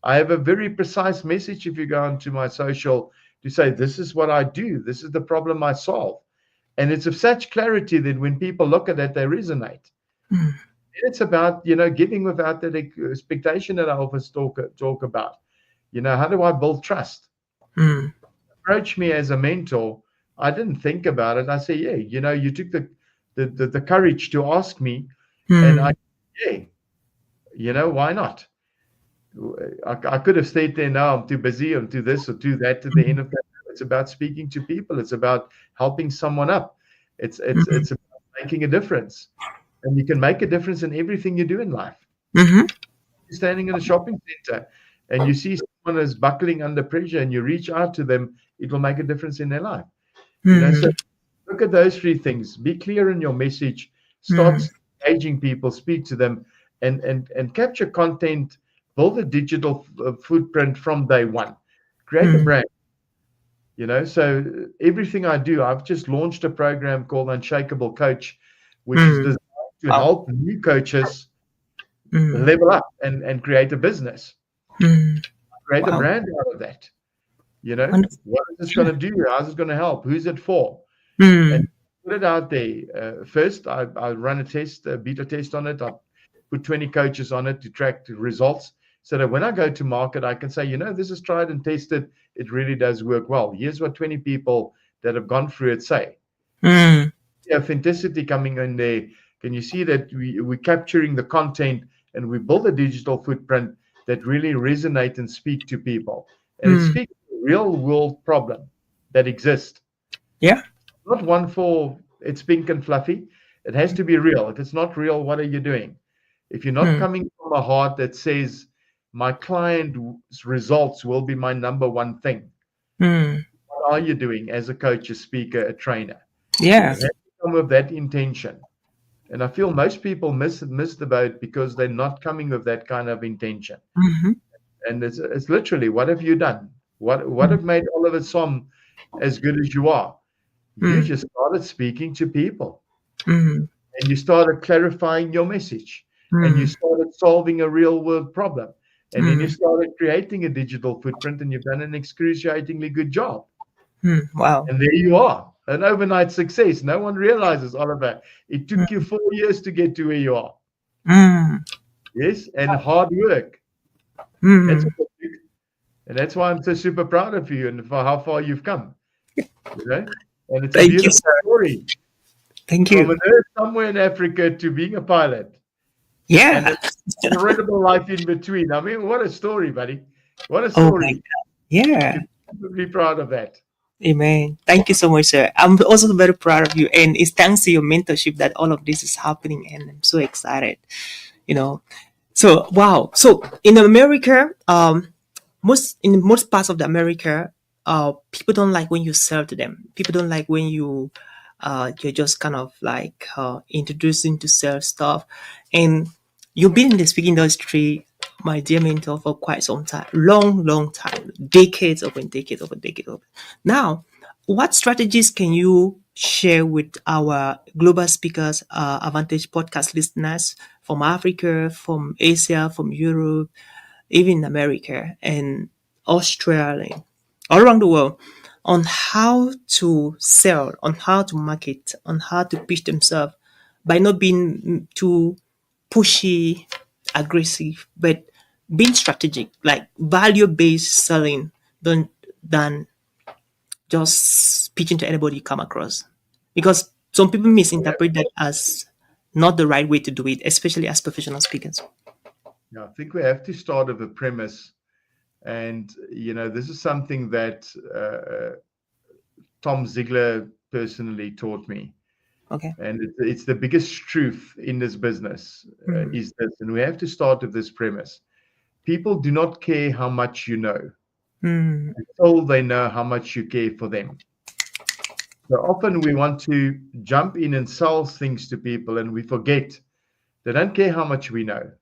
I have a very precise message if you go onto my social to say, this is what I do. This is the problem I solve. And it's of such clarity that when people look at it, they resonate. It's about, giving without that expectation that I always talk about. How do I build trust? Approach me as a mentor. I didn't think about it. I say, yeah, you took the courage to ask me, and why not? I could have stayed there. No, I'm too busy. I'm too this or too that. To the end of that, it's about speaking to people. It's about helping someone up. It's about making a difference, and you can make a difference in everything you do in life. You're standing in a shopping center, and you see someone is buckling under pressure, and you reach out to them. It will make a difference in their life. So look at those three things. Be clear in your message. Start engaging people. Speak to them, and capture content. Build a digital footprint from day one. Create a brand. So everything I do, I've just launched a program called Unshakable Coach, which is designed to help new coaches level up and create a business. Create a brand out of that. What is this going to do? How's it going to help? Who's it for? And put it out there. First, I run a beta test on it. I put 20 coaches on it to track the results, so that when I go to market, I can say, this is tried and tested. It really does work well. Here's what 20 people that have gone through it say. Authenticity coming in there. Can you see that we're capturing the content and we build a digital footprint that really resonate and speak to people? And it speaks to a real world problem that exists. Yeah. Not one for it's pink and fluffy. It has to be real. If it's not real, what are you doing? If you're not coming from a heart that says, my client's results will be my number one thing. What are you doing as a coach, a speaker, a trainer? Yeah. You have to come with that intention. And I feel most people miss the boat because they're not coming with that kind of intention. And it's literally, what have you done? What have made Oliver Nshom as good as you are? You just started speaking to people. And you started clarifying your message. And you started solving a real world problem. And then you started creating a digital footprint, and you've done an excruciatingly good job. Wow. And there you are, an overnight success. No one realizes, Oliver, it took you 4 years to get to where you are. Yes, and hard work. That's and that's why I'm so super proud of you and for how far you've come. And it's a beautiful story. Thank you. From an earth somewhere in Africa to being a pilot. Yeah. And an incredible life in between. I mean, what a story, buddy. What a story. Oh my God. Yeah. I'm really proud of that. Amen. Thank you so much, sir. I'm also very proud of you. And it's thanks to your mentorship that all of this is happening. And I'm so excited. you know. So wow. So in America, most parts of the America, people don't like when you sell to them. People don't like when you're just kind of like introducing to sell stuff, and you've been in the speaking industry, my dear mentor, for quite some time, long time, decades upon decades upon decades. Now, what strategies can you share with our global speakers, Advantage podcast listeners from Africa, from Asia, from Europe, even America and Australia, all around the world, on how to sell, on how to market, on how to pitch themselves by not being too pushy, aggressive, but being strategic, like value-based selling, than just pitching to anybody you come across. Because some people misinterpret that as not the right way to do it, especially as professional speakers. Yeah, I think we have to start with a premise. And, this is something that Tom Ziglar personally taught me. Okay. And it's the biggest truth in this business is this. And we have to start with this premise. People do not care how much you know until they know how much you care for them. So often we want to jump in and sell things to people, and we forget they don't care how much we know.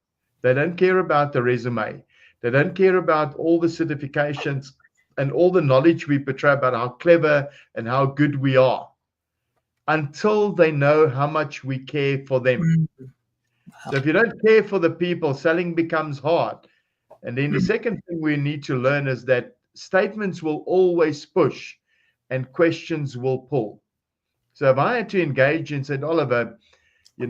They don't care about the resume. They don't care about all the certifications and all the knowledge we portray about how clever and how good we are until they know how much we care for them. So if you don't care for the people, selling becomes hard. And then the second thing we need to learn is that statements will always push and questions will pull. So if I had to engage and said, Oliver, you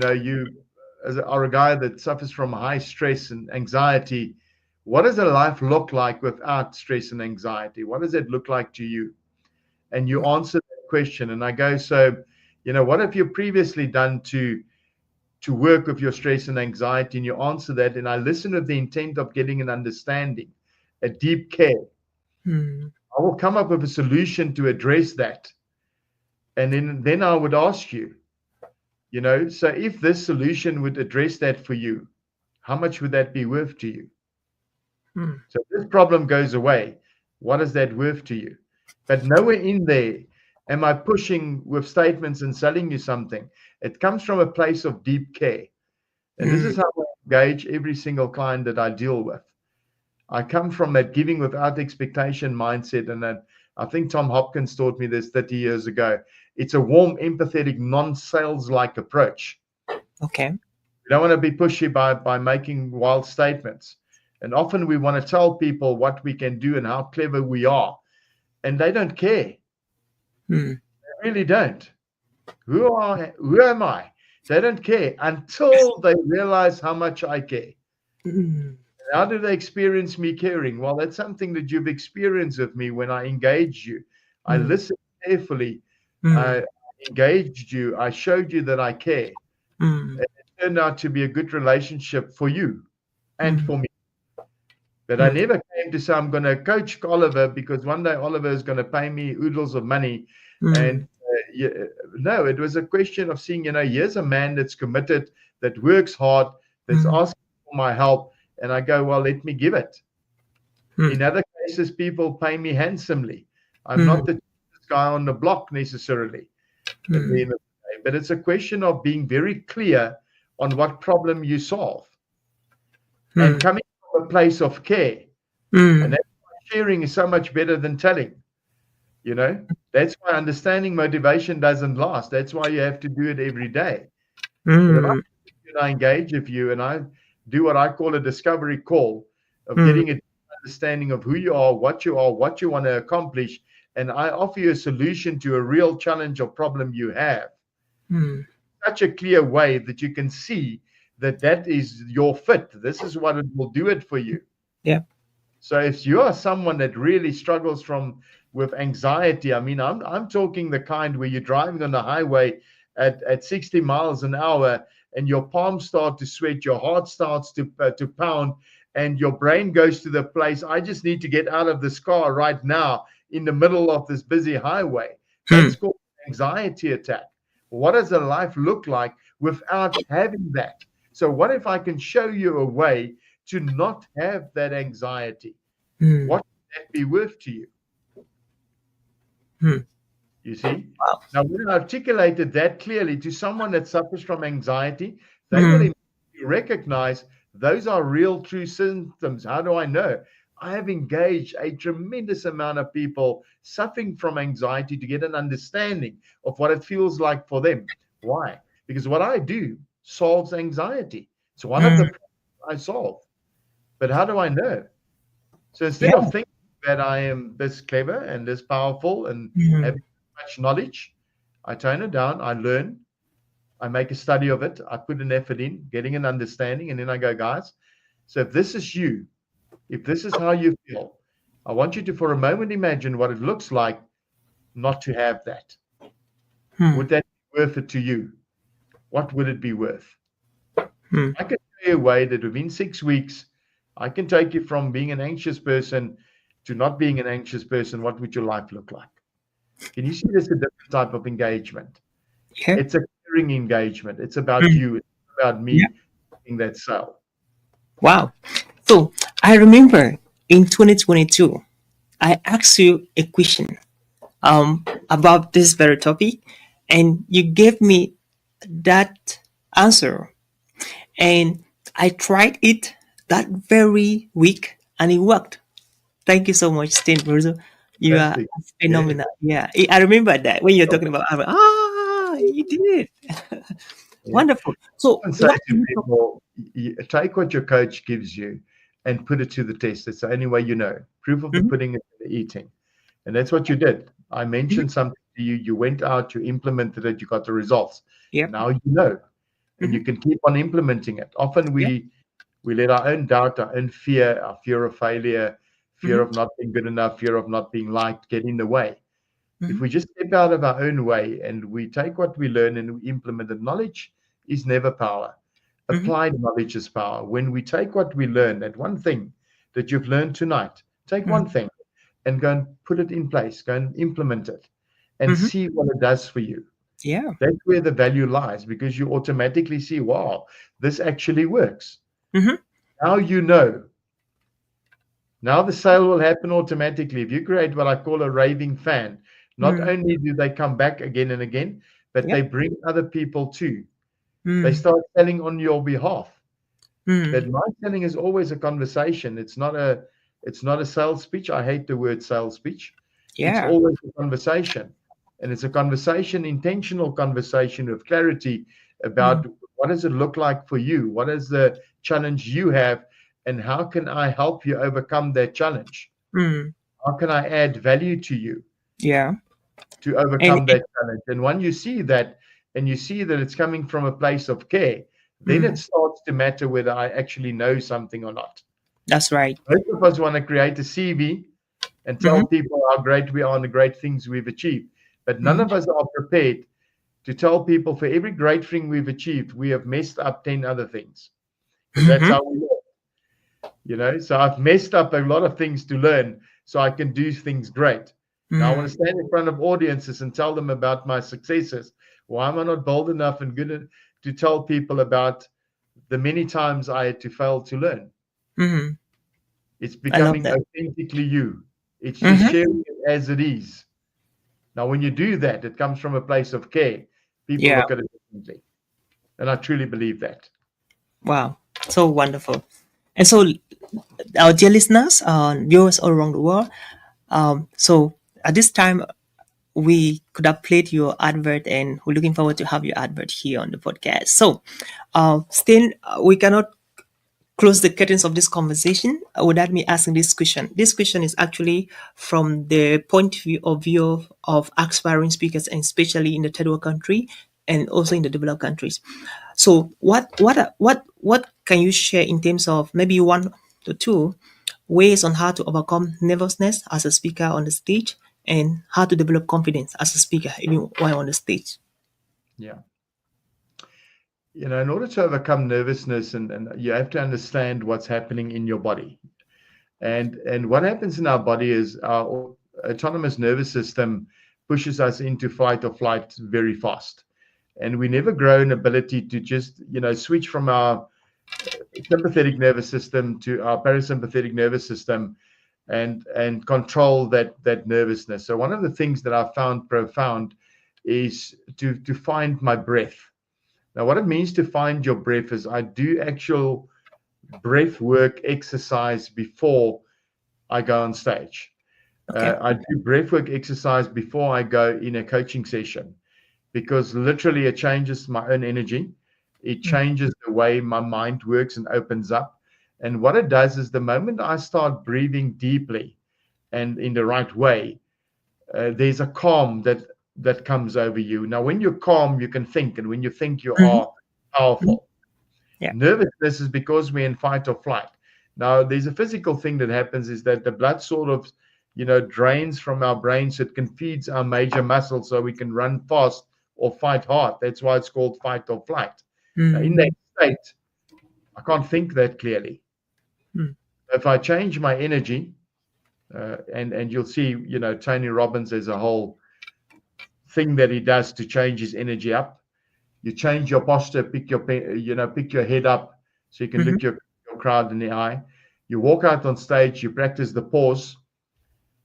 are a guy that suffers from high stress and anxiety. What does a life look like without stress and anxiety? What does it look like to you? And you answer that question. And I go, so, what have you previously done to work with your stress and anxiety? And you answer that. And I listen with the intent of getting an understanding, a deep care. I will come up with a solution to address that. And then I would ask you, so if this solution would address that for you, how much would that be worth to you? So this problem goes away. What is that worth to you? But nowhere in there am I pushing with statements and selling you something. It comes from a place of deep care. And this is how I engage every single client that I deal with. I come from that giving without expectation mindset. And then I think Tom Hopkins taught me this 30 years ago. It's a warm, empathetic, non-sales-like approach. Okay. We don't want to be pushy by making wild statements. And often we want to tell people what we can do and how clever we are. And they don't care. They really don't. Who am I? They don't care until they realize how much I care. How do they experience me caring? Well, that's something that you've experienced with me when I engaged you. I listened carefully. I engaged you. I showed you that I care. And it turned out to be a good relationship for you and for me. But I never came to say I'm going to coach Oliver because one day Oliver is going to pay me oodles of money. And no, it was a question of seeing, here's a man that's committed, that works hard, that's asking for my help. And I go, well, let me give it. In other cases, people pay me handsomely. I'm not the cheapest guy on the block necessarily. At the end of the day. But it's a question of being very clear on what problem you solve. And coming from a place of care. And that's why sharing is so much better than telling. That's why understanding motivation doesn't last. That's why you have to do it every day. But if I engage with you and I do what I call a discovery call of getting an understanding of who you are, what you want to accomplish, and I offer you a solution to a real challenge or problem you have. Such a clear way that you can see that is your fit. This is what it will do it for you. Yeah. So if you are someone that really struggles with anxiety, I mean, I'm talking the kind where you're driving on the highway at 60 miles an hour and your palms start to sweat, your heart starts to pound, and your brain goes to the place, I just need to get out of this car right now in the middle of this busy highway. That's called anxiety attack. What does a life look like without having that? So what if I can show you a way to not have that anxiety? Mm. What would that be worth to you? Mm. You see? Wow. Now, when I articulated that clearly to someone that suffers from anxiety, they will Mm. immediately recognize those are real, true symptoms. How do I know? I have engaged a tremendous amount of people suffering from anxiety to get an understanding of what it feels like for them. Why? Because what I do solves anxiety. It's one of the Mm. problems I solve. But how do I know? So instead Yeah. of thinking that I am this clever and this powerful and Mm. having much knowledge, I tone it down, I learn, I make a study of it, I put an effort in, getting an understanding, and then I go, guys, so if this is you, if this is how you feel, I want you to, for a moment, imagine what it looks like not to have that. Mm. Would that be worth it to you? What would it be worth? Mm. I can show you a way that within 6 weeks, I can take you from being an anxious person to not being an anxious person. What would your life look like? Can you see this a different type of engagement? Yeah. It's a caring engagement. It's about Mm. you. It's about Yeah. me in that cell. Wow. So I remember in 2022, I asked you a question about this very topic, and you gave me that answer. And I tried it that very week, and it worked. Thank you so much, Steyn Bruzo. You are Fantastic. Yeah. phenomenal. Yeah, I remember that when you're talking about. You did it. Yeah. Wonderful. So, And say what to can you talk? people, take what your coach gives you and put it to the test. It's the only way you know. Proof of the Mhm. pudding is in the eating. And that's what you did. I Mhm. mentioned something to you. You went out, you implemented it, you got the results. Yep. Now you know, and Hmm. you can keep on implementing it. Often Yep. we let our own doubt, our own fear, our fear of failure, fear Hmm. of not being good enough, fear of not being liked get in the way. If Hmm. we just step out of our own way and we take what we learn and we implement it, knowledge is never power. Hmm. Applied knowledge is power. When we take what we learn, that one thing that you've learned tonight, take Hmm. one thing and go and put it in place, go and implement it and Hmm. see what it does for you. Yeah. That's where the value lies because you automatically see, wow, this actually works. Hmm. Now you know. Now the sale will happen automatically. If you create what I call a raving fan, not Mm. only do they come back again and again, but Yep. they bring other people too. They Mm. start selling on your behalf. Mm. But my selling is always a conversation. It's not a sales speech. I hate the word sales speech. It's Yeah. always a conversation. And it's a conversation, intentional conversation with clarity Mm. about what does it look like for you? What is the challenge you have? And how can I help you overcome that challenge? Mm. How can I add value to you Yeah. to And overcome that challenge? And when you see that, and you see that it's coming from a place of care, then it mm, starts to matter whether I actually know something or not. that's right. Most of us want to create a CV and tell Hmm. people how great we are and the great things we've achieved. But none Hmm. of us are prepared to tell people for every great thing we've achieved, we have messed up 10 other things. Because that's Hmm. how we learn. So I've messed up a lot of things to learn so I can do things great. Now I want to Mm. stand in front of audiences and tell them about my successes. Why am I not bold enough and good to tell people about the many times I had to fail to learn? Hmm. It's I love becoming that. authentically you. It's just Hmm. sharing it as it is. Now, when you do that, it comes from a place of care. People Yeah. look at it differently. And I truly believe that. Wow. So wonderful. And so, our dear listeners, viewers all around the world, so at this time, we could have played your advert, and we're looking forward to have your advert here on the podcast. So, still, we cannot close the curtains of this conversation without me asking this question. This question is actually from the point of view of aspiring speakers, and especially in the third world country and also in the developed countries. So, what can you share in terms of maybe one to two ways on how to overcome nervousness as a speaker on the stage, and how to develop confidence as a speaker even while on the stage? Yeah. In order to overcome nervousness, and you have to understand what's happening in your body. And what happens in our body is our autonomous nervous system pushes us into fight or flight very fast. and we never grow an ability to just, switch from our sympathetic nervous system to our parasympathetic nervous system and control that nervousness. So one of the things that I found profound is to find my breath. Now, what it means to find your breath is I do actual breath work exercise before I go on stage. Okay. I do breath work exercise before I go in a coaching session, because literally it changes my own energy. It changes the way my mind works and opens up. And what it does is the moment I start breathing deeply and in the right way, there's a calm that comes over you. Now, when you're calm, you can think, and when you think, you are powerful. Yeah. Nervousness is because we're in fight or flight. Now, there's a physical thing that happens is that the blood sort of, drains from our brain, so it can feed our major muscles so we can run fast or fight hard. That's why it's called fight or flight. Now, in that state, I can't think that clearly. If I change my energy, and you'll see, Tony Robbins, there's a whole thing that he does to change his energy up. You change your posture, pick your head up so you can look your crowd in the eye. You walk out on stage, you practice the pause.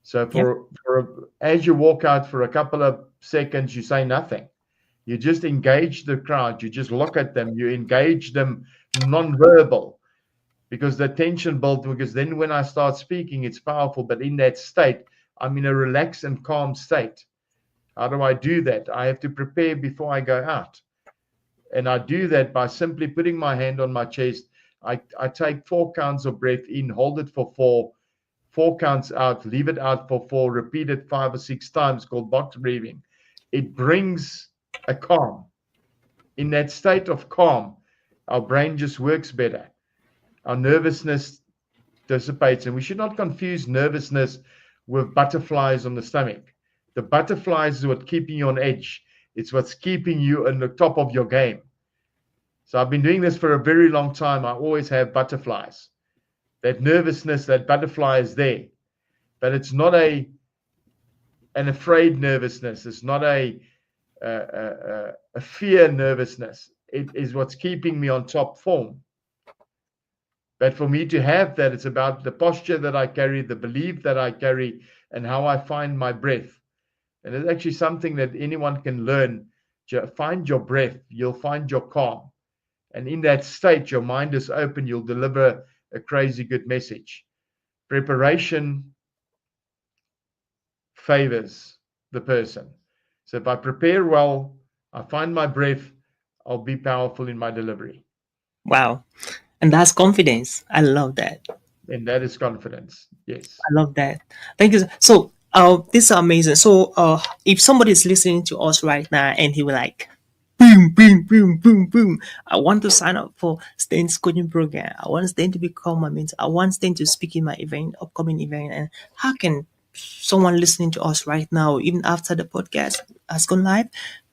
So as you walk out for a couple of seconds, you say nothing. You just engage the crowd. You just look at them. You engage them non-verbal, because the tension builds. Because then when I start speaking, it's powerful. But in that state, I'm in a relaxed and calm state. How do I do that? I have to prepare before I go out. And I do that by simply putting my hand on my chest. I take 4 counts of breath in, hold it for 4 counts out, leave it out for 4, repeat it 5 or 6 times, called box breathing. It brings a calm. In that state of calm, our brain just works better. Our nervousness dissipates, and we should not confuse nervousness with butterflies on the stomach. The butterflies is what's keeping you on edge. It's what's keeping you on the top of your game. So I've been doing this for a very long time. I always have butterflies. That nervousness, that butterfly is there. But it's not an afraid nervousness. It's not a fear nervousness. It is what's keeping me on top form. But for me to have that, it's about the posture that I carry, the belief that I carry, and how I find my breath. And it's actually something that anyone can learn. Find your breath. You'll find your calm. And in that state, your mind is open. You'll deliver a crazy good message. Preparation favors the person. So if I prepare well, I find my breath, I'll be powerful in my delivery. Wow. And that's confidence. I love that. And that is confidence. Yes. I love that. Thank you. So, this is amazing. So, if somebody is listening to us right now and he will like, boom, boom, boom, boom, boom, I want to sign up for Steyn's coaching program. I want Steyn to become my mentor. I want Steyn to speak in my upcoming event. And how can someone listening to us right now, even after the podcast has gone live,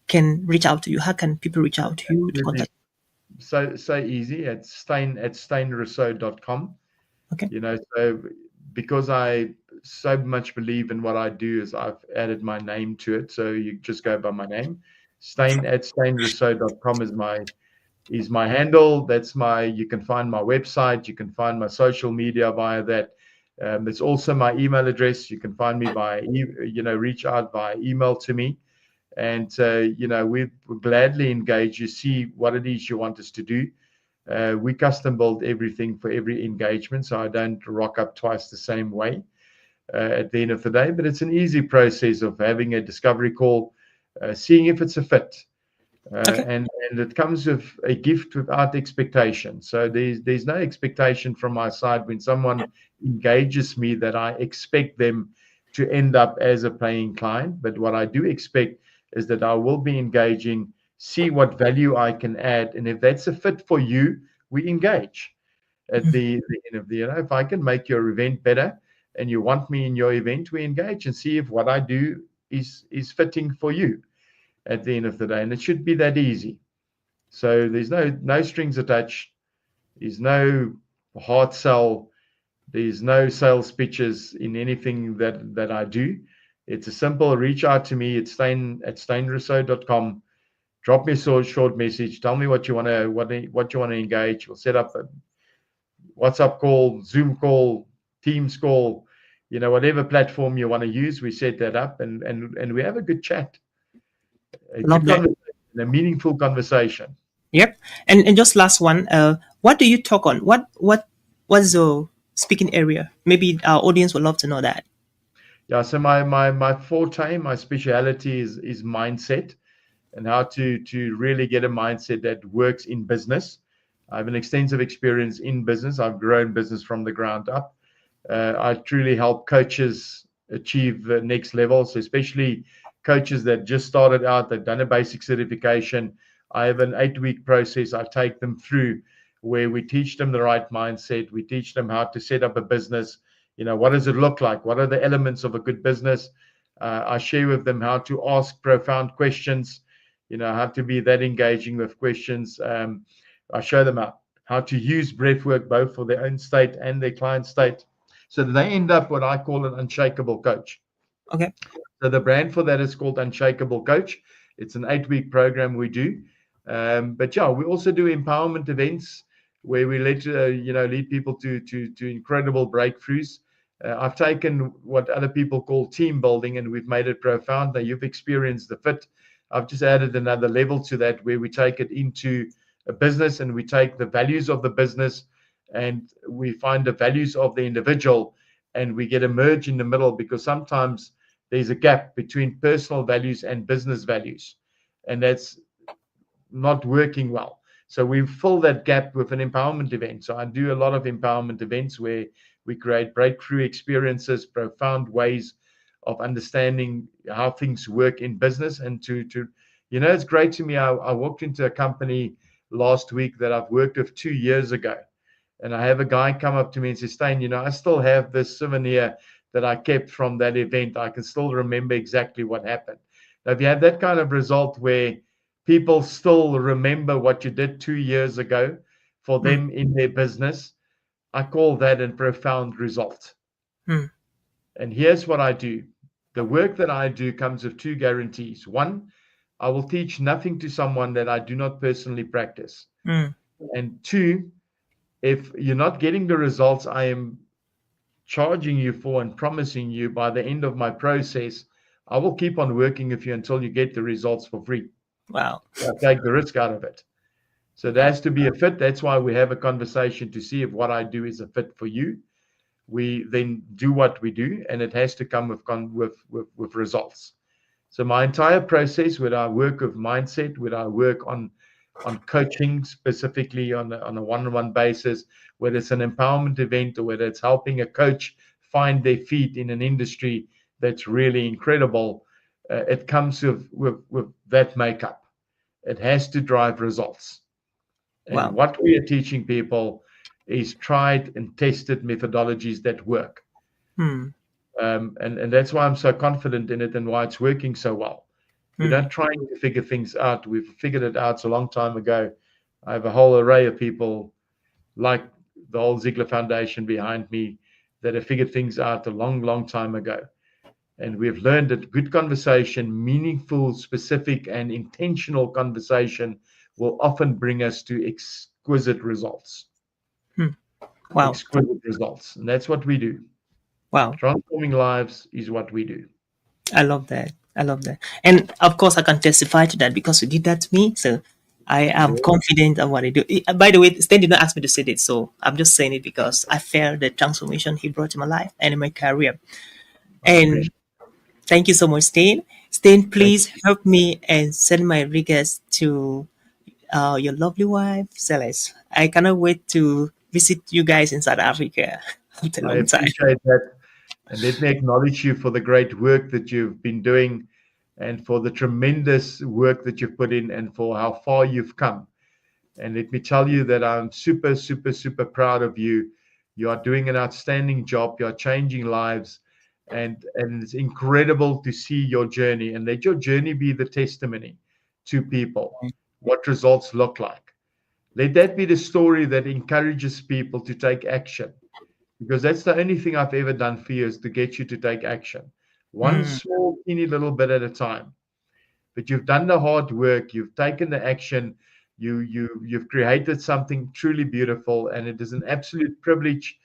can reach out to you? How can people reach out to you to contact? So easy at steyn@steynrousseau.com. Okay. So because I so much believe in what I do, is I've added my name to it. So you just go by my name. Steyn@steynrousseau.com is my handle. You can find my website. You can find my social media via that. It's also my email address. You can find me by, reach out by email to me. And, we gladly engage you, see what it is you want us to do. We custom build everything for every engagement, so I don't rock up twice the same way at the end of the day. But it's an easy process of having a discovery call, seeing if it's a fit. Okay. And it comes with a gift without expectation. So there's no expectation from my side when someone engages me that I expect them to end up as a paying client. But what I do expect is that I will be engaging, see what value I can add. And if that's a fit for you, we engage at the end of the, if I can make your event better and you want me in your event, we engage and see if what I do is fitting for you at the end of the day. And it should be that easy. So there's no strings attached. There's no hard sell. There's no sales pitches in anything that I do. It's a simple reach out to me at steyn@steynrousseau.com. drop me a short message. Tell me what you want to engage. We'll set up a WhatsApp call, Zoom call, Teams call, whatever platform you want to use. We set that up, and we have a good chat, a Love good that. conversation, a meaningful conversation. Yep. And just last one. What do you talk on? What's your speaking area? Maybe our audience would love to know that. Yeah. So my forte, my speciality is mindset, and how to really get a mindset that works in business. I have an extensive experience in business. I've grown business from the ground up. I truly help coaches achieve the next level. So especially coaches that just started out, they've done a basic certification. I have an 8-week process I take them through where we teach them the right mindset. We teach them how to set up a business. What does it look like? What are the elements of a good business? I share with them how to ask profound questions, how to be that engaging with questions. I show them how to use breath work both for their own state and their client state, so that they end up what I call an unshakable coach. Okay. So the brand for that is called Unshakable Coach. It's an 8-week program we do. But yeah, we also do empowerment events where we lead people to incredible breakthroughs. I've taken what other people call team building and we've made it profound. Now you've experienced the fit. I've just added another level to that where we take it into a business and we take the values of the business and we find the values of the individual and we get a merge in the middle, because sometimes there's a gap between personal values and business values, and that's not working well. So we fill that gap with an empowerment event. So I do a lot of empowerment events where we create breakthrough experiences, profound ways of understanding how things work in business. And it's great to me. I walked into a company last week that I've worked with 2 years ago. And I have a guy come up to me and say, Steyn, I still have this souvenir that I kept from that event. I can still remember exactly what happened. Now, if you have that kind of result where people still remember what you did 2 years ago for them in their business, I call that a profound result. And here's what I do. The work that I do comes with 2 guarantees. One, I will teach nothing to someone that I do not personally practice. And 2, if you're not getting the results I am charging you for and promising you by the end of my process, I will keep on working with you until you get the results for free. Wow. I'll take the risk out of it. So there has to be a fit. That's why we have a conversation to see if what I do is a fit for you. We then do what we do, and it has to come with results. So my entire process, with our work of mindset, with our work on coaching specifically on a one-on-one basis, whether it's an empowerment event or whether it's helping a coach find their feet in an industry that's really incredible, it comes with that makeup. It has to drive results. And Wow. what we are teaching people is tried and tested methodologies that work. And that's why I'm so confident in it and why it's working so well. We're not trying to figure things out. We've figured it out a long time ago. I have a whole array of people like the whole Ziglar Foundation behind me that have figured things out a long, long time ago. And we've learned that good conversation, meaningful, specific, and intentional conversation will often bring us to exquisite results. Wow. Exquisite results. And that's what we do. Wow. Transforming lives is what we do. I love that. I love that. And of course, I can testify to that because you did that to me. So I am confident of what I do. By the way, Steyn did not ask me to say it. So I'm just saying it because I felt the transformation he brought in my life and in my career. And thank you so much, Steyn. Steyn, please help me and send my regards to your lovely wife, Celeste. I cannot wait to visit you guys in South Africa after a I long time. appreciate that. And let me acknowledge you for the great work that you've been doing and for the tremendous work that you've put in and for how far you've come. And let me tell you that I'm super, super, super proud of you. You are doing an outstanding job. You are changing lives. And it's incredible to see your journey. And let your journey be the testimony to people, what results look like. Let that be the story that encourages people to take action. Because that's the only thing I've ever done for you, is to get you to take action. One small, teeny little bit at a time. but you've done the hard work, you've taken the action, you've created something truly beautiful, and it is an absolute privilege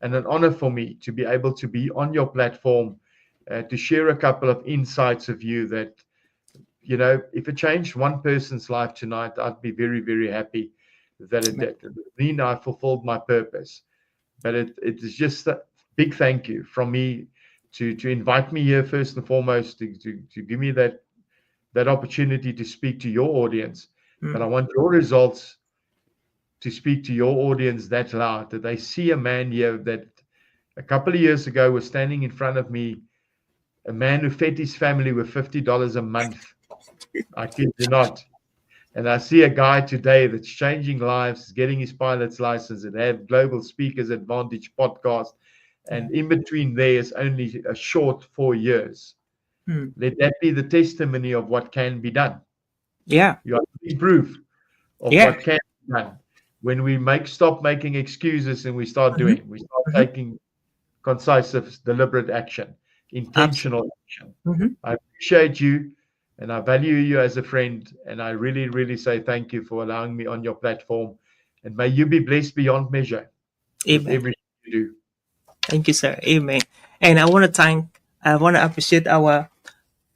and an honor for me to be able to be on your platform, to share a couple of insights of you that, if it changed one person's life tonight, I'd be very, very happy that it mean I fulfilled my purpose. But it is just a big thank you from me to invite me here first and foremost, to give me that opportunity to speak to your audience. But I want your results to speak to your audience that loud, that they see a man here that a couple of years ago was standing in front of me, a man who fed his family with $50 a month. I kid you not. And I see a guy today that's changing lives, getting his pilot's license, and have Global Speakers Advantage podcast. And in between there is only a short 4 years. Let that be the testimony of what can be done. Yeah. You are proof of what can be done. When we stop making excuses and we start doing, we start taking concise, deliberate action, intentional action. I appreciate you. And I value you as a friend. And I really, really say thank you for allowing me on your platform. And may you be blessed beyond measure with everything you do. Thank you, sir. Amen. And I want to appreciate our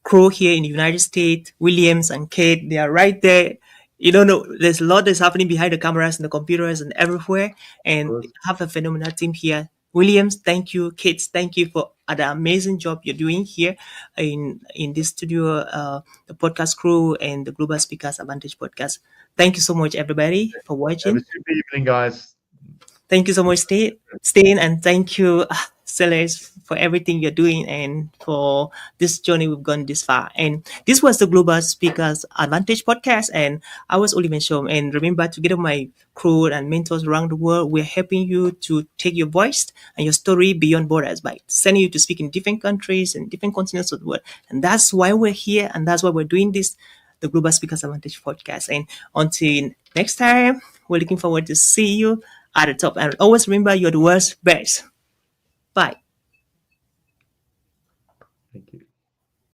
crew here in the United States, Williams and Kate. They are right there. You don't know, there's a lot that's happening behind the cameras and the computers and everywhere. And have a phenomenal team here. Williams, thank you. Kate, thank you for the amazing job you're doing here in this studio, the podcast crew and the Global Speakers Advantage podcast. Thank you so much, everybody, for watching. Have a super evening, guys. Thank you so much, Steyn, and thank you, Sellers, for everything you're doing and for this journey we've gone this far. And this was the Global Speakers Advantage podcast, and I was Oliver Nshom. And remember, together with my crew and mentors around the world, we're helping you to take your voice and your story beyond borders by sending you to speak in different countries and different continents of the world. And that's why we're here, and that's why we're doing this, the Global Speakers Advantage podcast. And until next time, we're looking forward to see you at the top. And always remember, you're the world's best. Bye.